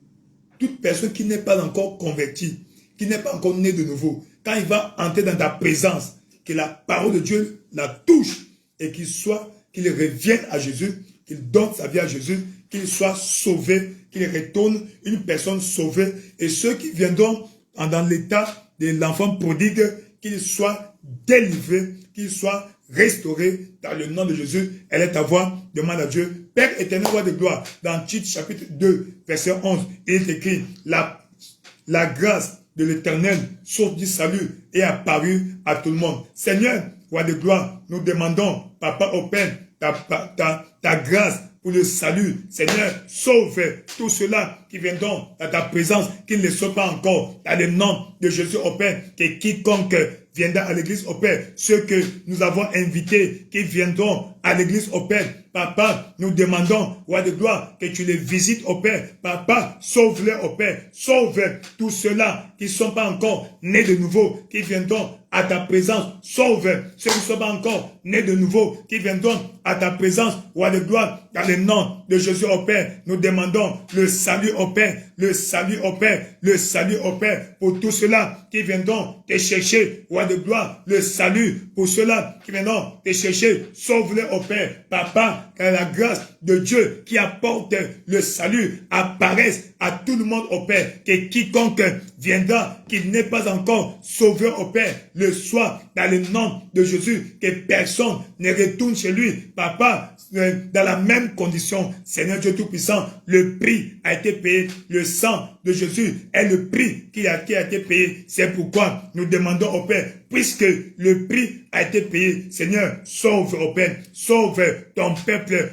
toute personne qui n'est pas encore convertie, qui n'est pas encore née de nouveau, quand il va entrer dans ta présence, que la parole de Dieu la touche et qu'il revienne à Jésus, qu'il donne sa vie à Jésus, qu'il soit sauvé, qu'il retourne une personne sauvée. Et ceux qui viendront dans l'état de l'enfant prodigue, qu'ils soient délivrés, qu'ils soient restaurés dans le nom de Jésus. Elle est ta voix, demande à Dieu. Père éternel, roi de gloire, dans Tite chapitre 2, verset 11, il est écrit, la grâce de l'éternel, source du salut, est apparue à tout le monde. Seigneur, roi de gloire, nous demandons, Papa au Père, ta grâce pour le salut. Seigneur, sauve tous ceux-là qui viendront dans ta présence, qui ne le sont pas encore, dans le nom de Jésus au Père, que quiconque viendra à l'église au Père, ceux que nous avons invités, qui viendront à l'église au Père, Papa, nous demandons, roi de gloire, que tu les visites au Père. Papa, sauve-les au Père. Sauve tous ceux-là qui ne sont pas encore nés de nouveau, qui viendront à ta présence. Sauve ceux qui ne sont pas encore nés de nouveau, qui viendront à ta présence, roi de gloire, dans le nom de Jésus au Père. Nous demandons le salut au Père, le salut au Père, le salut au Père, pour tous ceux-là qui viendront te chercher, roi de gloire, le salut pour ceux-là qui viendront te chercher. Sauve-les au Père. Papa, que la grâce de Dieu qui apporte le salut apparaisse à tout le monde au Père. Que quiconque viendra, qui n'est pas encore sauvé au Père, le soit dans le nom de Jésus. Que personne ne retourne chez lui. Papa, dans la même condition, Seigneur Dieu Tout-Puissant, le prix a été payé. Le sang de Jésus est le prix qui a été payé. C'est pourquoi nous demandons au Père, puisque le prix a été payé, Seigneur, sauve au Père, sauve ton peuple,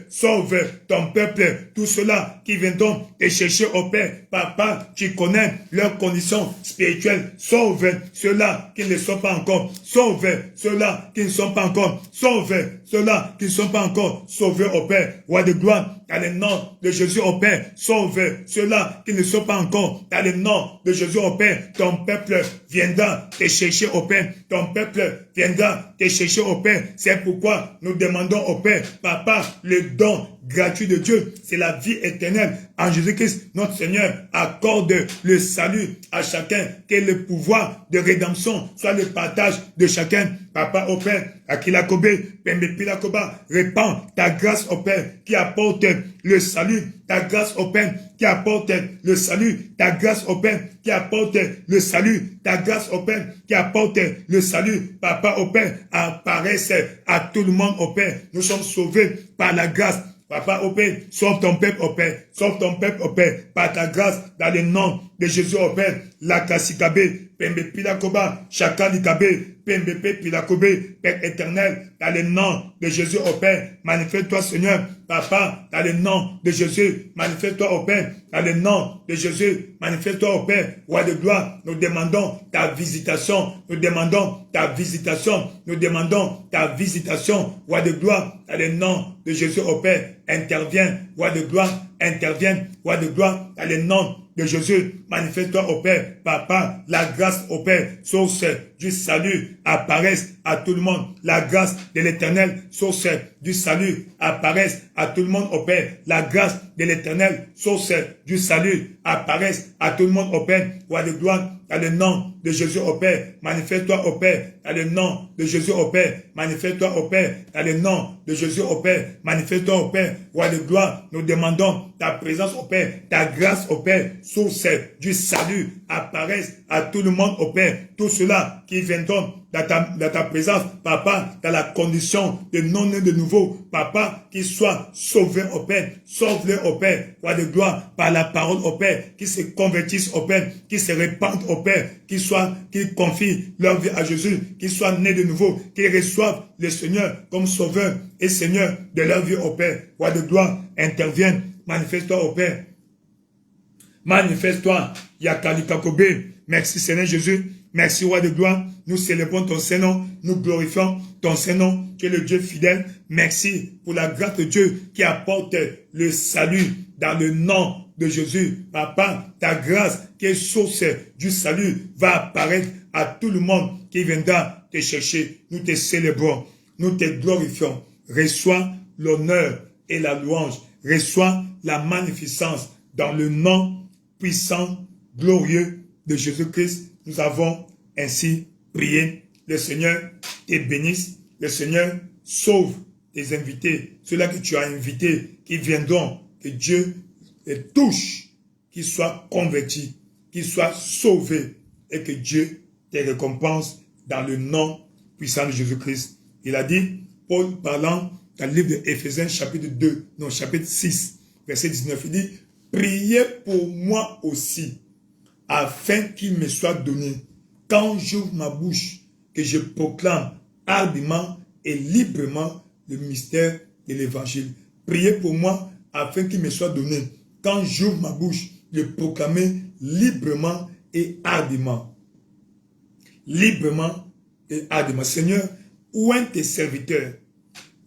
tous ceux-là qui viendront te chercher au Père. Papa, tu connais leurs conditions spirituelles, sauve ceux-là qui ne sont pas encore, sauve ceux-là qui ne sont pas encore, sauve ceux-là qui ne sont pas encore sauvés au Père. Roi de gloire, dans le nom de Jésus au Père, sauve ceux-là qui ne sont pas encore, dans le nom de Jésus au Père. Ton peuple viendra te chercher au Père, ton peuple viendra te chercher au Père. C'est pourquoi nous demandons au Père, Papa, le don gratuit de Dieu, c'est la vie éternelle en Jésus-Christ, notre Seigneur. Accorde le salut à chacun, que le pouvoir de rédemption soit le partage de chacun. Papa au Père, Akilakobe, Pembe Pilakoba, répands ta grâce au Père qui apporte le salut, ta grâce au Père qui apporte le salut, ta grâce au Père qui apporte le salut, ta grâce au Père qui apporte le salut. Papa au Père, apparaisse à tout le monde au Père. Nous sommes sauvés par la grâce. Papa au Père, sauve ton peuple au Père, sauve ton peuple au Père, par ta grâce, dans le nom de Jésus au Père. La Kassikabe, Pembe Pilakoba, Chakalikabe, Pembe Pilakobe, Père éternel, dans le nom de Jésus au Père, manifeste-toi Seigneur, Papa, dans le nom de Jésus, manifeste-toi au Père, dans le nom de Jésus, manifeste-toi au Père, roi de gloire, nous demandons ta visitation, nous demandons ta visitation, nous demandons ta visitation, roi de gloire, dans le nom de Jésus au Père, interviens, roi de gloire, interviens, roi de gloire, dans le nom de Jésus, manifeste-toi au Père, Papa, la grâce au Père, source du salut, apparaisse à tout le monde, la grâce de l'Éternel, source du salut, apparaisse à tout le monde au Père, la grâce de l'Éternel, source du salut, apparaisse à tout le monde au Père, roi de gloire, dans le nom de Jésus au Père, manifeste-toi au Père, dans le nom de Jésus au Père, manifeste-toi au Père, dans le nom de Jésus au Père, manifeste-toi au Père, roi de gloire, nous demandons ta présence au Père, ta grâce au Père, source du salut, apparaisse à tout le monde au Père, tout cela qui viendront dans ta présence, Papa, dans la condition de non-né de nouveau, Papa, qu'ils soient sauvés au Père, sauve-les au Père, roi de gloire, par la parole au Père, qu'ils se convertissent au Père, qu'ils se répandent au Père, qu'ils confient leur vie à Jésus, qu'ils soient nés de nouveau, qu'ils reçoivent le Seigneur comme sauveur et Seigneur de leur vie au Père, roi de gloire, intervienne, manifeste-toi au Père. Manifeste-toi, Yakalikakobe. Merci Seigneur Jésus. Merci roi de gloire. Nous célébrons ton Saint-Nom. Nous glorifions ton Saint-Nom. Tu es le Dieu fidèle. Merci pour la grâce de Dieu qui apporte le salut dans le nom de Jésus. Papa, ta grâce qui est source du salut va apparaître à tout le monde qui viendra te chercher. Nous te célébrons. Nous te glorifions. Reçois l'honneur et la louange. Reçois la magnificence dans le nom puissant, glorieux de Jésus-Christ. Nous avons ainsi prié. Le Seigneur te bénisse. Le Seigneur sauve tes invités, ceux-là que tu as invités, qui viendront, que Dieu les touche, qu'ils soient convertis, qu'ils soient sauvés et que Dieu te récompense dans le nom puissant de Jésus-Christ. Il a dit, Paul parlant dans le livre de Éphésiens chapitre 6, verset 19, il dit, priez pour moi aussi, afin qu'il me soit donné, quand j'ouvre ma bouche, que je proclame hardiment et librement le mystère de l'évangile. Priez pour moi, afin qu'il me soit donné, quand j'ouvre ma bouche, de proclamer librement et hardiment. Librement et hardiment. Seigneur, où est tes serviteurs?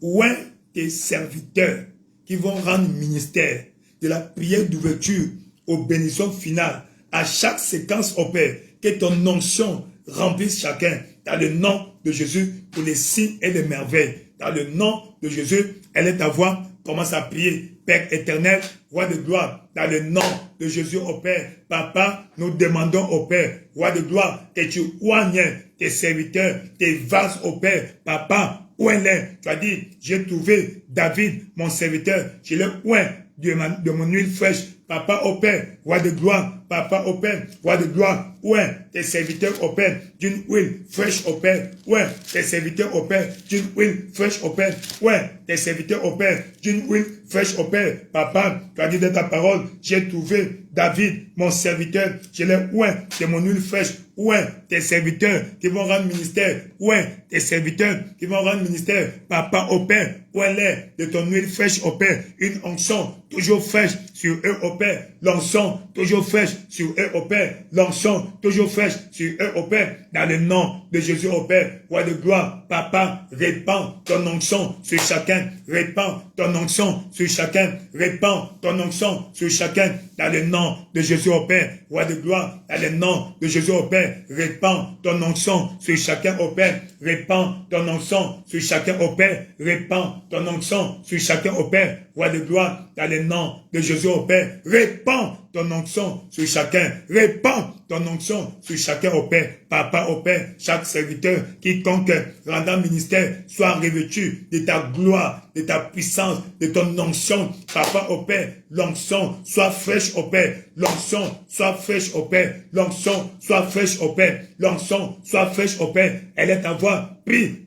Où est tes serviteurs qui vont rendre ministère de la prière d'ouverture aux bénédictions finales, à chaque séquence au Père, que ton onction remplisse chacun, dans le nom de Jésus, pour les signes et les merveilles. Dans le nom de Jésus, elle est ta voix, commence à prier. Père éternel, roi de gloire, dans le nom de Jésus au Père. Papa, nous demandons au Père, roi de gloire, que tu oignes tes serviteurs, tes vases au Père. Papa, oigne-les. Tu as dit, j'ai trouvé David, mon serviteur, je l'ai oint de mon huile fraîche. Papa au Père, roi de gloire, Papa au Père, roi de gloire, ouais, tes serviteurs au Père, d'une huile fraîche au Père, ouais, tes serviteurs au Père, d'une huile fraîche au Père, ouais, tes serviteurs au Père, d'une huile fraîche au Père. Papa, tu as dit dans ta parole, j'ai trouvé David, mon serviteur, je l'ai oint de mon huile fraîche, ouais, tes serviteurs qui vont rendre ministère, ouais, tes serviteurs qui vont rendre ministère, Papa au Père, ouais, de ton huile fraîche au Père, une onction toujours fraîche sur eux au Père, l'onction toujours fraîche sur eux au Père, l'onction toujours fraîche sur eux au Père, dans le nom de Jésus au Père, roi de gloire, Papa, répands ton onction sur chacun, répands ton onction sur chacun, répands ton onction sur chacun, dans le nom de Jésus au Père, roi de gloire, dans le nom de Jésus au Père, répands ton onction sur chacun au Père, répands ton onction sur chacun au Père, répands ton onction sur chacun au Père, roi de gloire, dans le nom de Jésus au Père, répands ton onction sur chacun, répands ton onction sur chacun au Père, Papa au Père, chaque serviteur, quiconque rendant ministère, soit revêtu de ta gloire, de ta puissance, de ton onction, Papa au Père, l'onction soit fraîche au Père, l'onction soit fraîche au Père, l'onction soit fraîche au Père, l'onction soit fraîche au Père, elle est ta voix, prie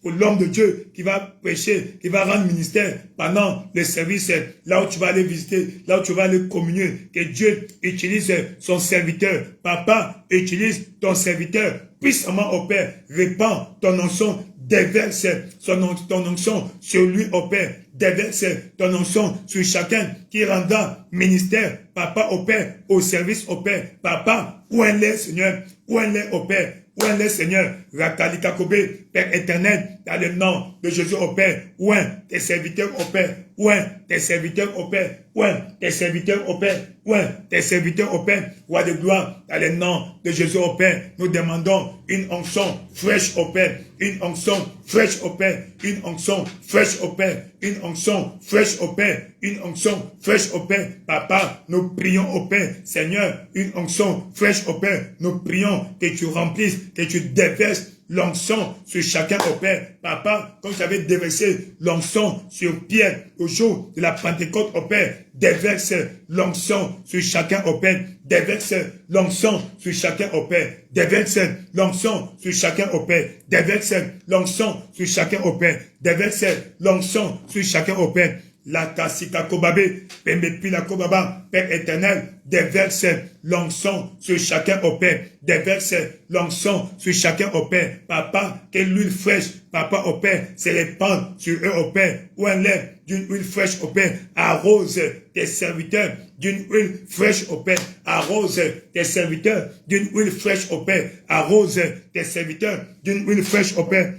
pour l'homme de Dieu qui va prêcher, qui va rendre ministère pendant le service, là où tu vas aller visiter, là où tu vas aller communier, que Dieu utilise son serviteur. Papa, utilise ton serviteur puissamment au Père, répands ton onction, déverse ton onction sur lui au Père, déverse ton onction sur chacun qui rendra ministère, Papa au Père, au service au Père. Papa, oint-les Seigneur, oint-les au Père, oint-les Seigneur, Rakalika Kobe, Père éternel, dans le nom de Jésus au Père, oint tes serviteurs au Père, oint tes serviteurs au Père, oint tes serviteurs au Père, oint tes serviteurs au Père, roi de gloire, dans le nom de Jésus au Père, nous demandons une onction fraîche au Père, une onction fraîche au Père, une onction fraîche au Père, une onction fraîche au Père, une onction fraîche au Père. Papa, nous prions au Père, Seigneur, une onction fraîche au Père. Nous prions que tu remplisses, que tu déverses l'onction sur chacun, au Père. Papa, comme tu avais déversé l'onction sur Pierre au jour de la Pentecôte, au Père, déverse l'onction sur chacun, au Père. Déverse l'onction sur chacun, au Père. Déverse l'onction sur chacun, au Père. Déverse l'onction sur chacun, au Père. Déverse l'onction sur chacun, au Père. La kasika kobabe, pembe pila kobaba, Père éternel, déverse l'onction sur chacun, au Père. Déverse l'onction sur chacun, au Père. Papa, que l'huile fraîche, Papa, au Père, se répande sur eux, au Père. Ou un lait d'une huile fraîche, au Père. Arrose tes serviteurs d'une huile fraîche, au Père. Arrose tes serviteurs d'une huile fraîche, au Père. Arrose tes serviteurs d'une huile fraîche, au Père.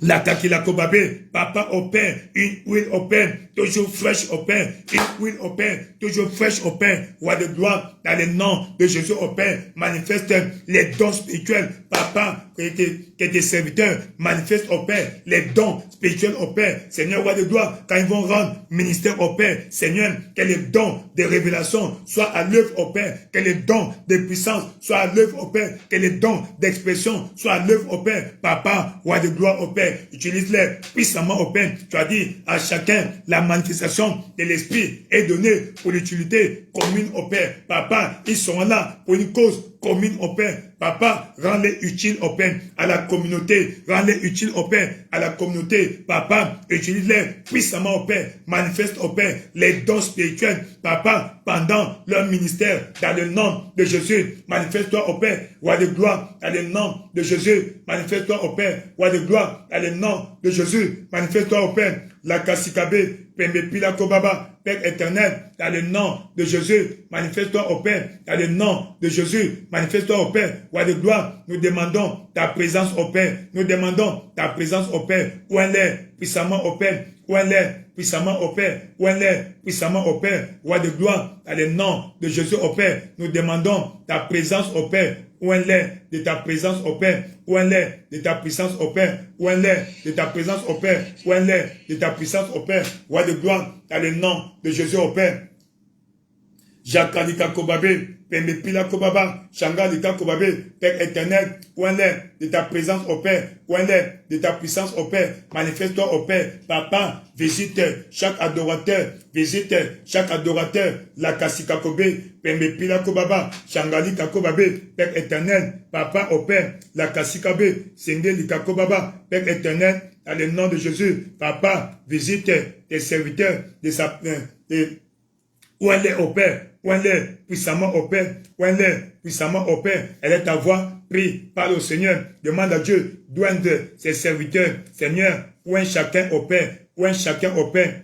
La kakila kobabe, Papa, au Père, une huile au Père, toujours fraîche au Père, une huile au Père, toujours fraîche au Père, roi de gloire, dans le nom de Jésus au Père, manifeste les dons spirituels, Papa, que tes serviteurs manifestent au Père, les dons spirituels au Père, Seigneur, roi de gloire, quand ils vont rendre ministère au Père, Seigneur, que les dons de révélation soient à l'œuvre au Père, que les dons de puissance soient à l'œuvre au Père, que les dons d'expression soient à l'œuvre au Père, Papa, roi de gloire au Père, utilise-les puissamment au Père. Tu as dit à chacun, la manifestation de l'Esprit est donnée pour l'utilité commune au Père. Papa, ils sont là pour une cause commune au Père. Papa, rends-les utiles au Père, à la communauté. Rends-les utiles au Père, à la communauté. Papa, utilise-les puissamment au Père. Manifeste au Père les dons spirituels. Papa, pendant leur ministère, dans le nom de Jésus, manifeste-toi au Père, roi de gloire, dans le nom de Jésus. Manifeste-toi au Père, roi de gloire, dans le nom de Jésus. Manifeste-toi au Père. La kasikabe, pembe pila kobaba, Père éternel, dans le nom de Jésus, manifeste-toi au Père, dans le nom de Jésus, manifeste-toi au Père, roi de gloire, nous demandons ta présence au Père, nous demandons ta présence au Père, où elle est puissamment au Père, où elle est puissamment au Père, où elle est puissamment au Père, roi de gloire, dans le nom de Jésus au Père, nous demandons ta présence au Père, où elle est de ta présence au Père, où elle est de ta puissance au Père, où elle est de ta présence au Père, où elle est de ta puissance au Père, roi de gloire, dans le nom de Jésus au Père. Jakalika Kobabe, Pembe Pila Kobaba, Shangalika Kobabe, Père éternel, où elle est de ta présence au Père, où elle est de ta puissance au Père, manifeste-toi au Père, Papa, visite chaque adorateur, la Kasika Kobe, Pembe Pila Kobaba, Shangalika Kobabe, Père éternel, Papa au Père, la Kasika Be, Sengelika Kobaba, Père éternel, dans le nom de Jésus, Papa, visite tes serviteurs où elle est au Père, où elle est puissamment au Père, où elle est puissamment au Père, elle est ta voix, prie, parle au Seigneur, demande à Dieu, douane de ses serviteurs, Seigneur, où est chacun au Père, où est chacun au Père,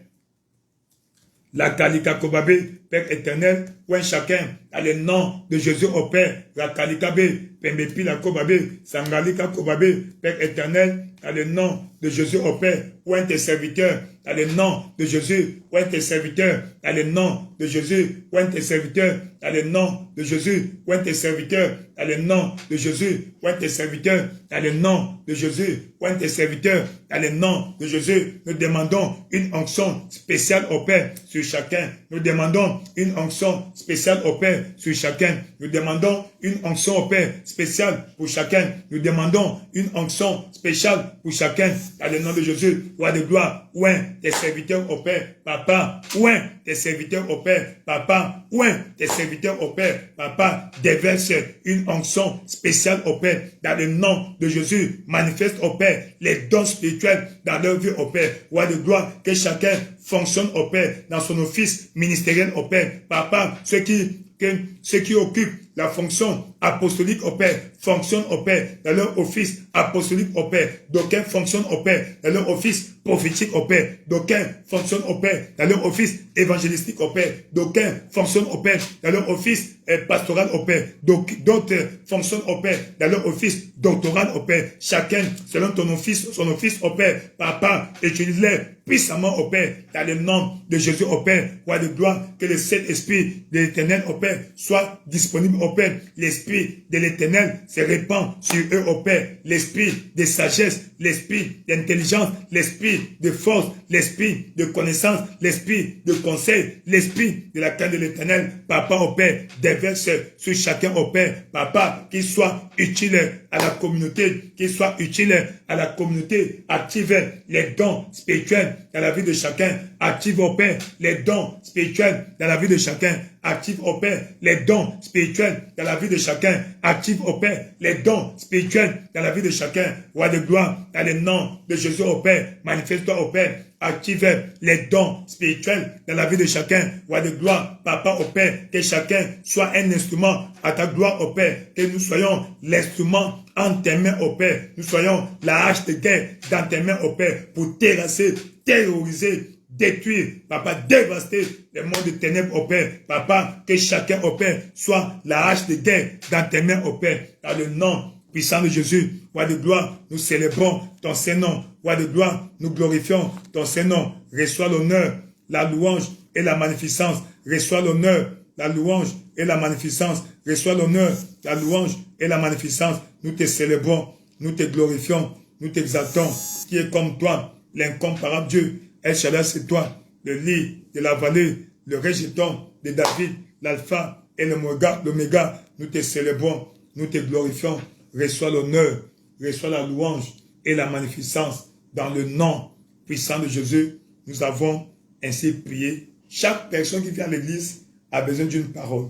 la Kalika Kobabe, Père éternel, où est chacun, dans le nom de Jésus au Père, la Kalika Be, Pembe Pila Kobabe, Sangalika Kobabe, Père éternel, dans le nom de Jésus au Père, où est tes serviteurs, dans le nom de Jésus, où est tes serviteurs, dans le nom de Jésus, où est tes serviteurs, dans le nom de Jésus, où est tes serviteurs, dans le nom de Jésus, où est tes serviteurs, dans le nom de Jésus, où est tes serviteurs, dans le nom de Jésus. Nous demandons une onction spéciale au Père sur chacun. Nous demandons une onction spéciale au Père sur chacun. Nous demandons une onction au Père spéciale pour chacun. Nous demandons une onction spéciale pour chacun. Dans le nom de Jésus, roi de gloire, où est tes serviteurs au Père, Papa, où est tes serviteurs au Père, Papa, où est tes serviteurs au Père, Papa, déverse une onction spéciale au Père. Dans le nom de Jésus, manifeste au Père les dons spirituels dans leur vie au Père. Roi de gloire, que chacun fonctionne au Père, dans son office ministériel au Père. Papa, ceux qui occupent la fonction apostolique au Père, fonctionnent au Père, dans leur office apostolique au Père. D'aucuns fonctionnent au Père, dans leur office prophétique au Père. D'aucuns fonctionnent au Père, dans leur office évangélistique au Père. D'aucuns fonctionnent au Père, dans leur office pastoral au Père. D'autres fonctionnent au Père, dans leur office doctoral au Père. Chacun, selon ton office, son office au Père. Papa, utilise-les puissamment au Père, dans le nom de Jésus au Père. Roi de gloire, que le Saint-Esprit de l'Éternel au Père soit disponible au Père. L'Esprit de l'Éternel se répand sur eux au Père. L'Esprit de sagesse, l'Esprit d'intelligence, l'Esprit de force, l'Esprit de connaissance, l'Esprit de conseil, l'Esprit de la crainte de l'Éternel. Papa au Père, déverse sur chacun au Père. Papa, qu'il soit utile à la communauté, qui soit utile à la communauté. Active les dons spirituels dans la vie de chacun. Active, oh Père, les dons spirituels dans la vie de chacun. Active, oh Père, les dons spirituels dans la vie de chacun. Active, oh Père, les dons spirituels dans la vie de chacun. Roi de gloire, dans le nom de Jésus, oh Père, manifeste-toi, oh Père. Active les dons spirituels dans la vie de chacun. Roi de gloire, Papa, au Père, que chacun soit un instrument à ta gloire, au Père. Que nous soyons l'instrument en tes mains, au Père. Nous soyons la hache de guerre dans tes mains, au Père, pour terrasser, terroriser, détruire, Papa, dévaster les mondes de ténèbres, au Père. Papa, que chacun, au Père, soit la hache de guerre dans tes mains, au Père. Dans le nom puissant de Jésus, Roi de gloire, nous célébrons ton Saint-Nom. Roi de gloire, nous glorifions ton Saint-Nom. Reçois l'honneur, la louange et la magnificence. Reçois l'honneur, la louange et la magnificence. Reçois l'honneur, la louange et la magnificence. Nous te célébrons, nous te glorifions, nous t'exaltons. Qui est comme toi, l'incomparable Dieu. El Shaddai, c'est toi, le lit de la vallée, le rejeton de David, l'alpha et l'oméga. Nous te célébrons, nous te glorifions. Reçois l'honneur, reçois la louange et la magnificence. Dans le nom puissant de Jésus, nous avons ainsi prié. Chaque personne qui vient à l'église a besoin d'une parole.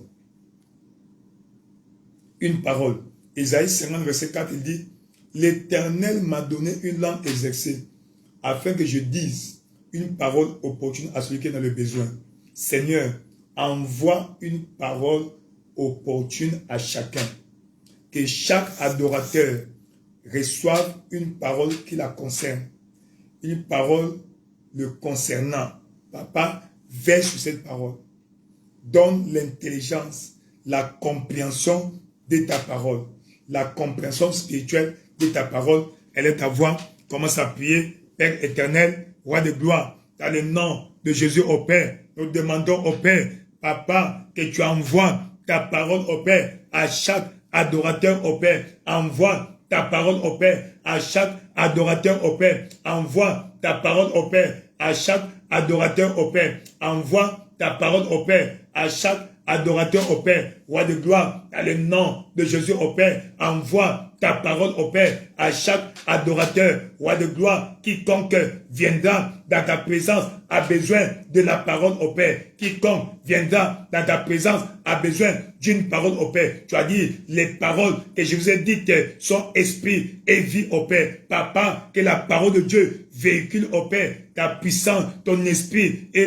Une parole. Isaïe 50, verset 4, il dit, « L'Éternel m'a donné une langue exercée, afin que je dise une parole opportune à celui qui est dans le besoin. Seigneur, envoie une parole opportune à chacun. Que chaque adorateur reçoive une parole qui la concerne. Une parole le concernant. Papa, veille sur cette parole. Donne l'intelligence, la compréhension de ta parole. La compréhension spirituelle de ta parole. Elle est ta voix. Commence à prier. Père éternel, Roi de gloire, dans le nom de Jésus au Père, nous demandons au Père, Papa, que tu envoies ta parole au Père à chaque adorateur au Père. Envoie ta parole au Père à chaque adorateur au Père. Envoie ta parole au Père à chaque adorateur au Père. Envoie ta parole au Père à chaque adorateur au Père. Roi de gloire, dans le nom de Jésus au Père. Envoie ta parole au Père à chaque adorateur. Roi de gloire, quiconque viendra dans ta présence a besoin de la parole au Père. Quiconque viendra dans ta présence a besoin d'une parole au Père. Tu as dit, les paroles que je vous ai dites sont esprit et vie au Père. Papa, que la parole de Dieu véhicule au Père ta puissance, ton esprit et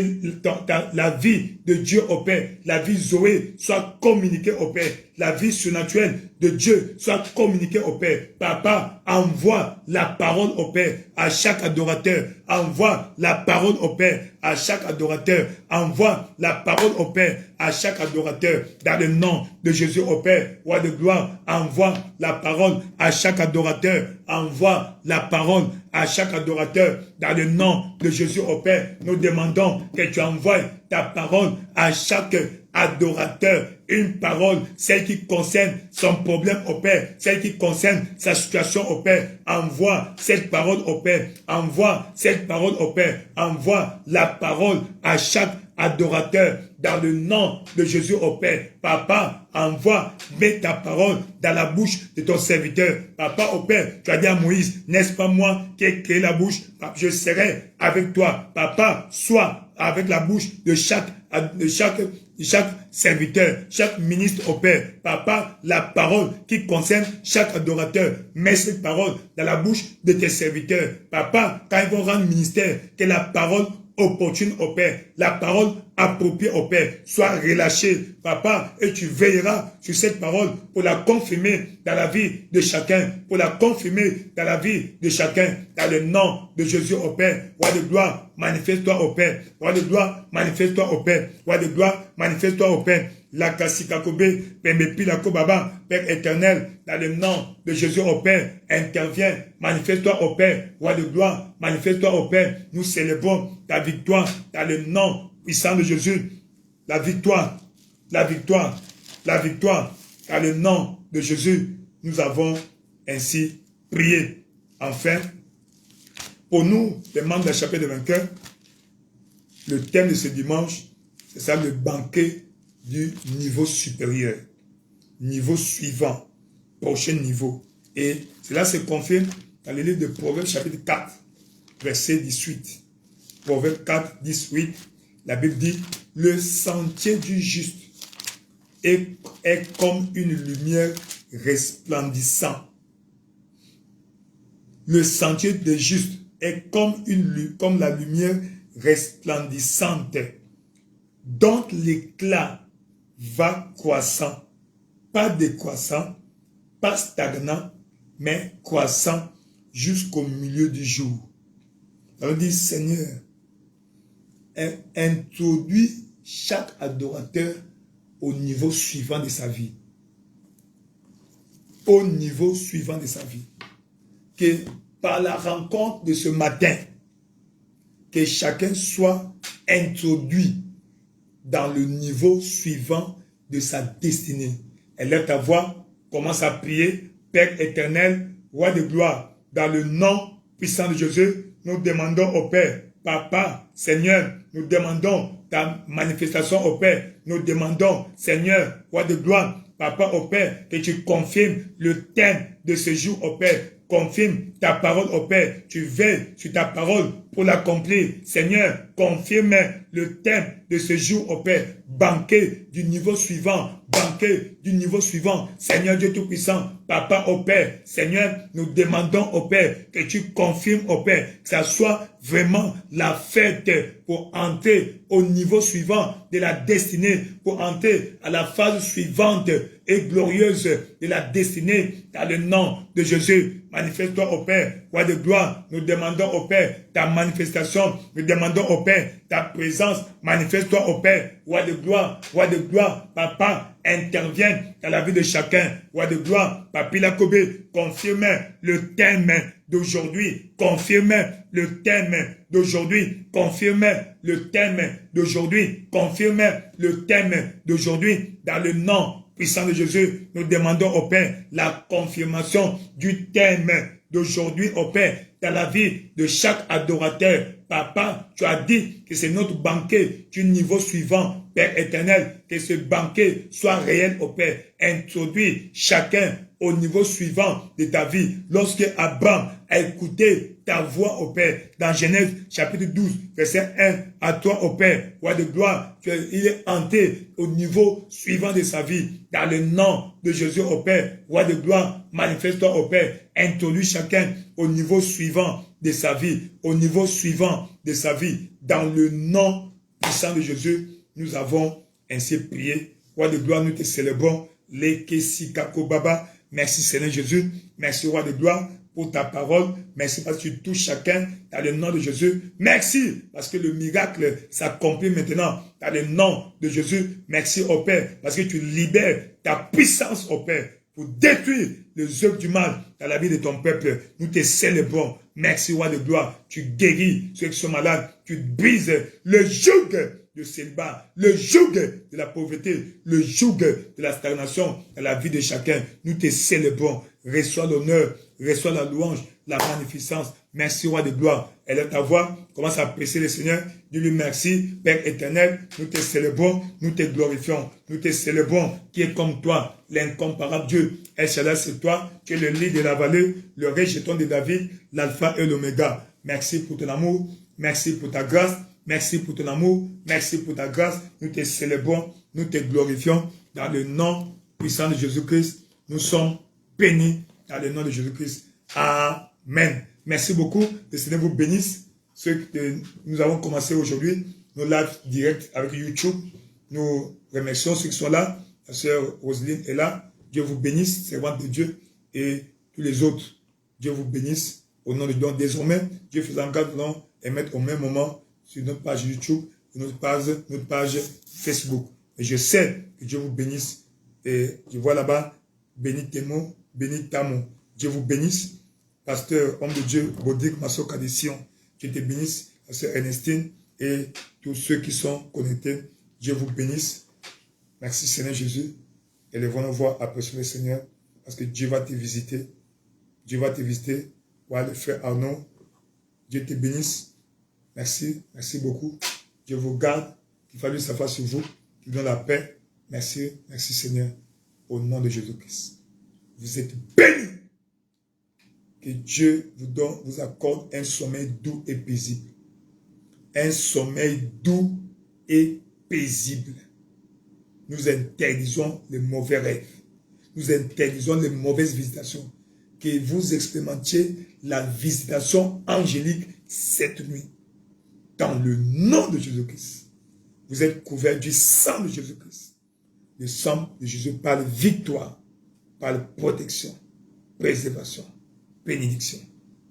la vie de Dieu au Père. La vie Zoé soit communiquée au Père. La vie surnaturelle de Dieu soit communiquée au Père. Papa, envoie la parole au Père à chaque adorateur. Envoie la parole au Père à chaque adorateur. Envoie la parole au Père à chaque adorateur. Dans le nom de Jésus au Père, Roi de gloire, envoie la parole à chaque adorateur. Envoie la parole à chaque adorateur. Dans le nom de Jésus au Père, nous demandons que tu envoies ta parole à chaque adorateur. Une parole, celle qui concerne son problème au Père, celle qui concerne sa situation au Père. Envoie cette parole au Père. Envoie cette parole au Père. Envoie la parole à chaque adorateur dans le nom de Jésus au Père. Papa, envoie, mets ta parole dans la bouche de ton serviteur. Papa au Père, tu as dit à Moïse, n'est-ce pas moi qui ai créé la bouche? Je serai avec toi. Papa, sois avec la bouche de chaque serviteur, chaque ministre au Père. Papa, la parole qui concerne chaque adorateur, mets cette parole dans la bouche de tes serviteurs. Papa, quand ils vont rendre ministère, que la parole opportune au Père, la parole appropriée au Père soit relâchée, Papa, et tu veilleras sur cette parole pour la confirmer dans la vie de chacun, pour la confirmer dans la vie de chacun, dans le nom de Jésus au Père. Roi de gloire, manifeste-toi au Père. Roi de gloire, manifeste-toi au Père. Roi de gloire, manifeste-toi au Père. La Kassikakobe, Pembepi la Kobaba, Père éternel, dans le nom de Jésus au Père, interviens, manifeste-toi au Père, Roi de gloire, manifeste-toi au Père. Nous célébrons ta victoire dans le nom puissant de Jésus. La victoire, la victoire, la victoire, dans le nom de Jésus, nous avons ainsi prié. Enfin, pour nous, les membres de la chapelle des vainqueurs, le thème de ce dimanche, c'est ça, le banquet du niveau supérieur, niveau suivant, prochain niveau. Et cela se confirme dans le livre de Proverbes chapitre 4, verset 18. Proverbes 4, 18, la Bible dit, le sentier du juste est comme une lumière resplendissante. Le sentier des justes est comme la lumière resplendissante, dont l'éclat va croissant, pas décroissant, pas stagnant, mais croissant jusqu'au milieu du jour. On dit, Seigneur, introduit chaque adorateur au niveau suivant de sa vie. Au niveau suivant de sa vie. Que par la rencontre de ce matin, que chacun soit introduit dans le niveau suivant de sa destinée. Élève ta voix, commence à prier. Père éternel, roi de gloire, dans le nom puissant de Jésus, nous demandons au Père, Papa, Seigneur, nous demandons ta manifestation au Père. Nous demandons, Seigneur, roi de gloire, Papa au Père, que tu confirmes le thème de ce jour au Père. Confirme ta parole au Père. Tu veilles sur ta parole pour l'accomplir. Seigneur, confirme le thème de ce jour au Père. Banquet du niveau suivant. Banquet du niveau suivant. Seigneur Dieu Tout-Puissant, Papa au Père. Seigneur, nous demandons au Père que tu confirmes au Père que ça soit vraiment la fête pour entrer au niveau suivant de la destinée, pour entrer à la phase suivante et glorieuse de la destinée dans le nom de Jésus. Manifeste-toi au Père, roi de gloire. Nous demandons au Père ta manifestation. Nous demandons au Père ta présence. Manifeste-toi au Père, roi de gloire, Papa, interviens dans la vie de chacun. Roi de gloire, Papila Kobe, confirme le thème d'aujourd'hui. Confirme le thème d'aujourd'hui. Confirme le thème d'aujourd'hui. Confirme le thème d'aujourd'hui dans le nom puissant de Jésus. Nous demandons au Père la confirmation du thème d'aujourd'hui au Père dans la vie de chaque adorateur. Papa, tu as dit que c'est notre banquet du niveau suivant. Père éternel, que ce banquet soit réel au Père. Introduis chacun au niveau suivant de ta vie. Lorsque Abraham a écouté ta voix au Père, dans Genèse chapitre 12, verset 1, à toi au Père, roi de gloire, il est entré au niveau suivant de sa vie. Dans le nom de Jésus au Père, roi de gloire, manifeste-toi au Père. Introduis chacun au niveau suivant de sa vie, au niveau suivant de sa vie. Dans le nom puissant de Jésus, nous avons ainsi prié. Roi de gloire, nous te célébrons. Baba. Merci Seigneur Jésus. Merci Roi de gloire pour ta parole. Merci parce que tu touches chacun dans le nom de Jésus. Merci parce que le miracle s'accomplit maintenant dans le nom de Jésus. Merci au Père parce que tu libères ta puissance au Père pour détruire les œuvres du mal dans la vie de ton peuple. Nous te célébrons. Merci Roi de gloire. Tu guéris ceux qui sont malades. Tu brises le joug de célibat, le joug de la pauvreté, le joug de la stagnation dans la vie de chacun. Nous te célébrons. Reçois l'honneur, reçois la louange, la magnificence. Merci, Roi de gloire. Élève ta voix, commence à apprécier le Seigneur. Dis-lui merci, Père éternel. Nous te célébrons, nous te glorifions. Nous te célébrons, qui est comme toi, l'incomparable Dieu. El Shaddai, c'est toi, tu es le lit de la vallée, le rejeton de David, l'alpha et l'oméga. Merci pour ton amour, merci pour ta grâce. Merci pour ton amour, merci pour ta grâce. Nous te célébrons, nous te glorifions. Dans le nom puissant de Jésus-Christ, nous sommes bénis dans le nom de Jésus-Christ. Amen. Merci beaucoup. Le Seigneur vous bénisse. Nous avons commencé aujourd'hui nos lives directs avec YouTube. Nous remercions ceux qui sont là. La sœur Roselyne est là. Dieu vous bénisse, servante de Dieu. Et tous les autres, Dieu vous bénisse. Au nom de Dieu, désormais, Dieu faisant grâce, nous allons émettre au même moment sur notre page YouTube et notre page Facebook. Et je sais que Dieu vous bénisse. Et je vois là-bas, béni Témo, béni Tamo. Dieu vous bénisse. Pasteur, homme de Dieu, Bodic Masso Kadission. Dieu te bénisse. Pasteur Ernestine et tous ceux qui sont connectés. Dieu vous bénisse. Merci Seigneur Jésus. Élevons nos voix, apprécions le Seigneur. Parce que Dieu va te visiter. Dieu va te visiter. Voilà le frère Arnaud. Dieu te bénisse. Merci, merci beaucoup. Dieu vous garde, qu'il fasse sa face sur vous, qu'il donne la paix. Merci, merci Seigneur, au nom de Jésus-Christ. Vous êtes bénis Que Dieu vous accorde un sommeil doux et paisible. Un sommeil doux et paisible. Nous interdisons les mauvais rêves. Nous interdisons les mauvaises visitations. Que vous expérimentiez la visitation angélique cette nuit. Dans le nom de Jésus-Christ. Vous êtes couverts du sang de Jésus-Christ. Le sang de Jésus parle victoire, parle protection, préservation, bénédiction.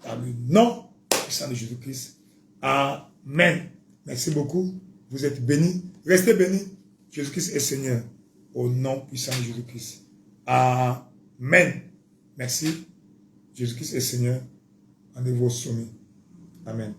Dans le nom puissant de Jésus-Christ. Amen. Merci beaucoup. Vous êtes bénis. Restez bénis. Jésus-Christ est Seigneur. Au nom puissant de Jésus-Christ. Amen. Merci. Jésus-Christ est Seigneur. Rendez-vous au sommet. Amen.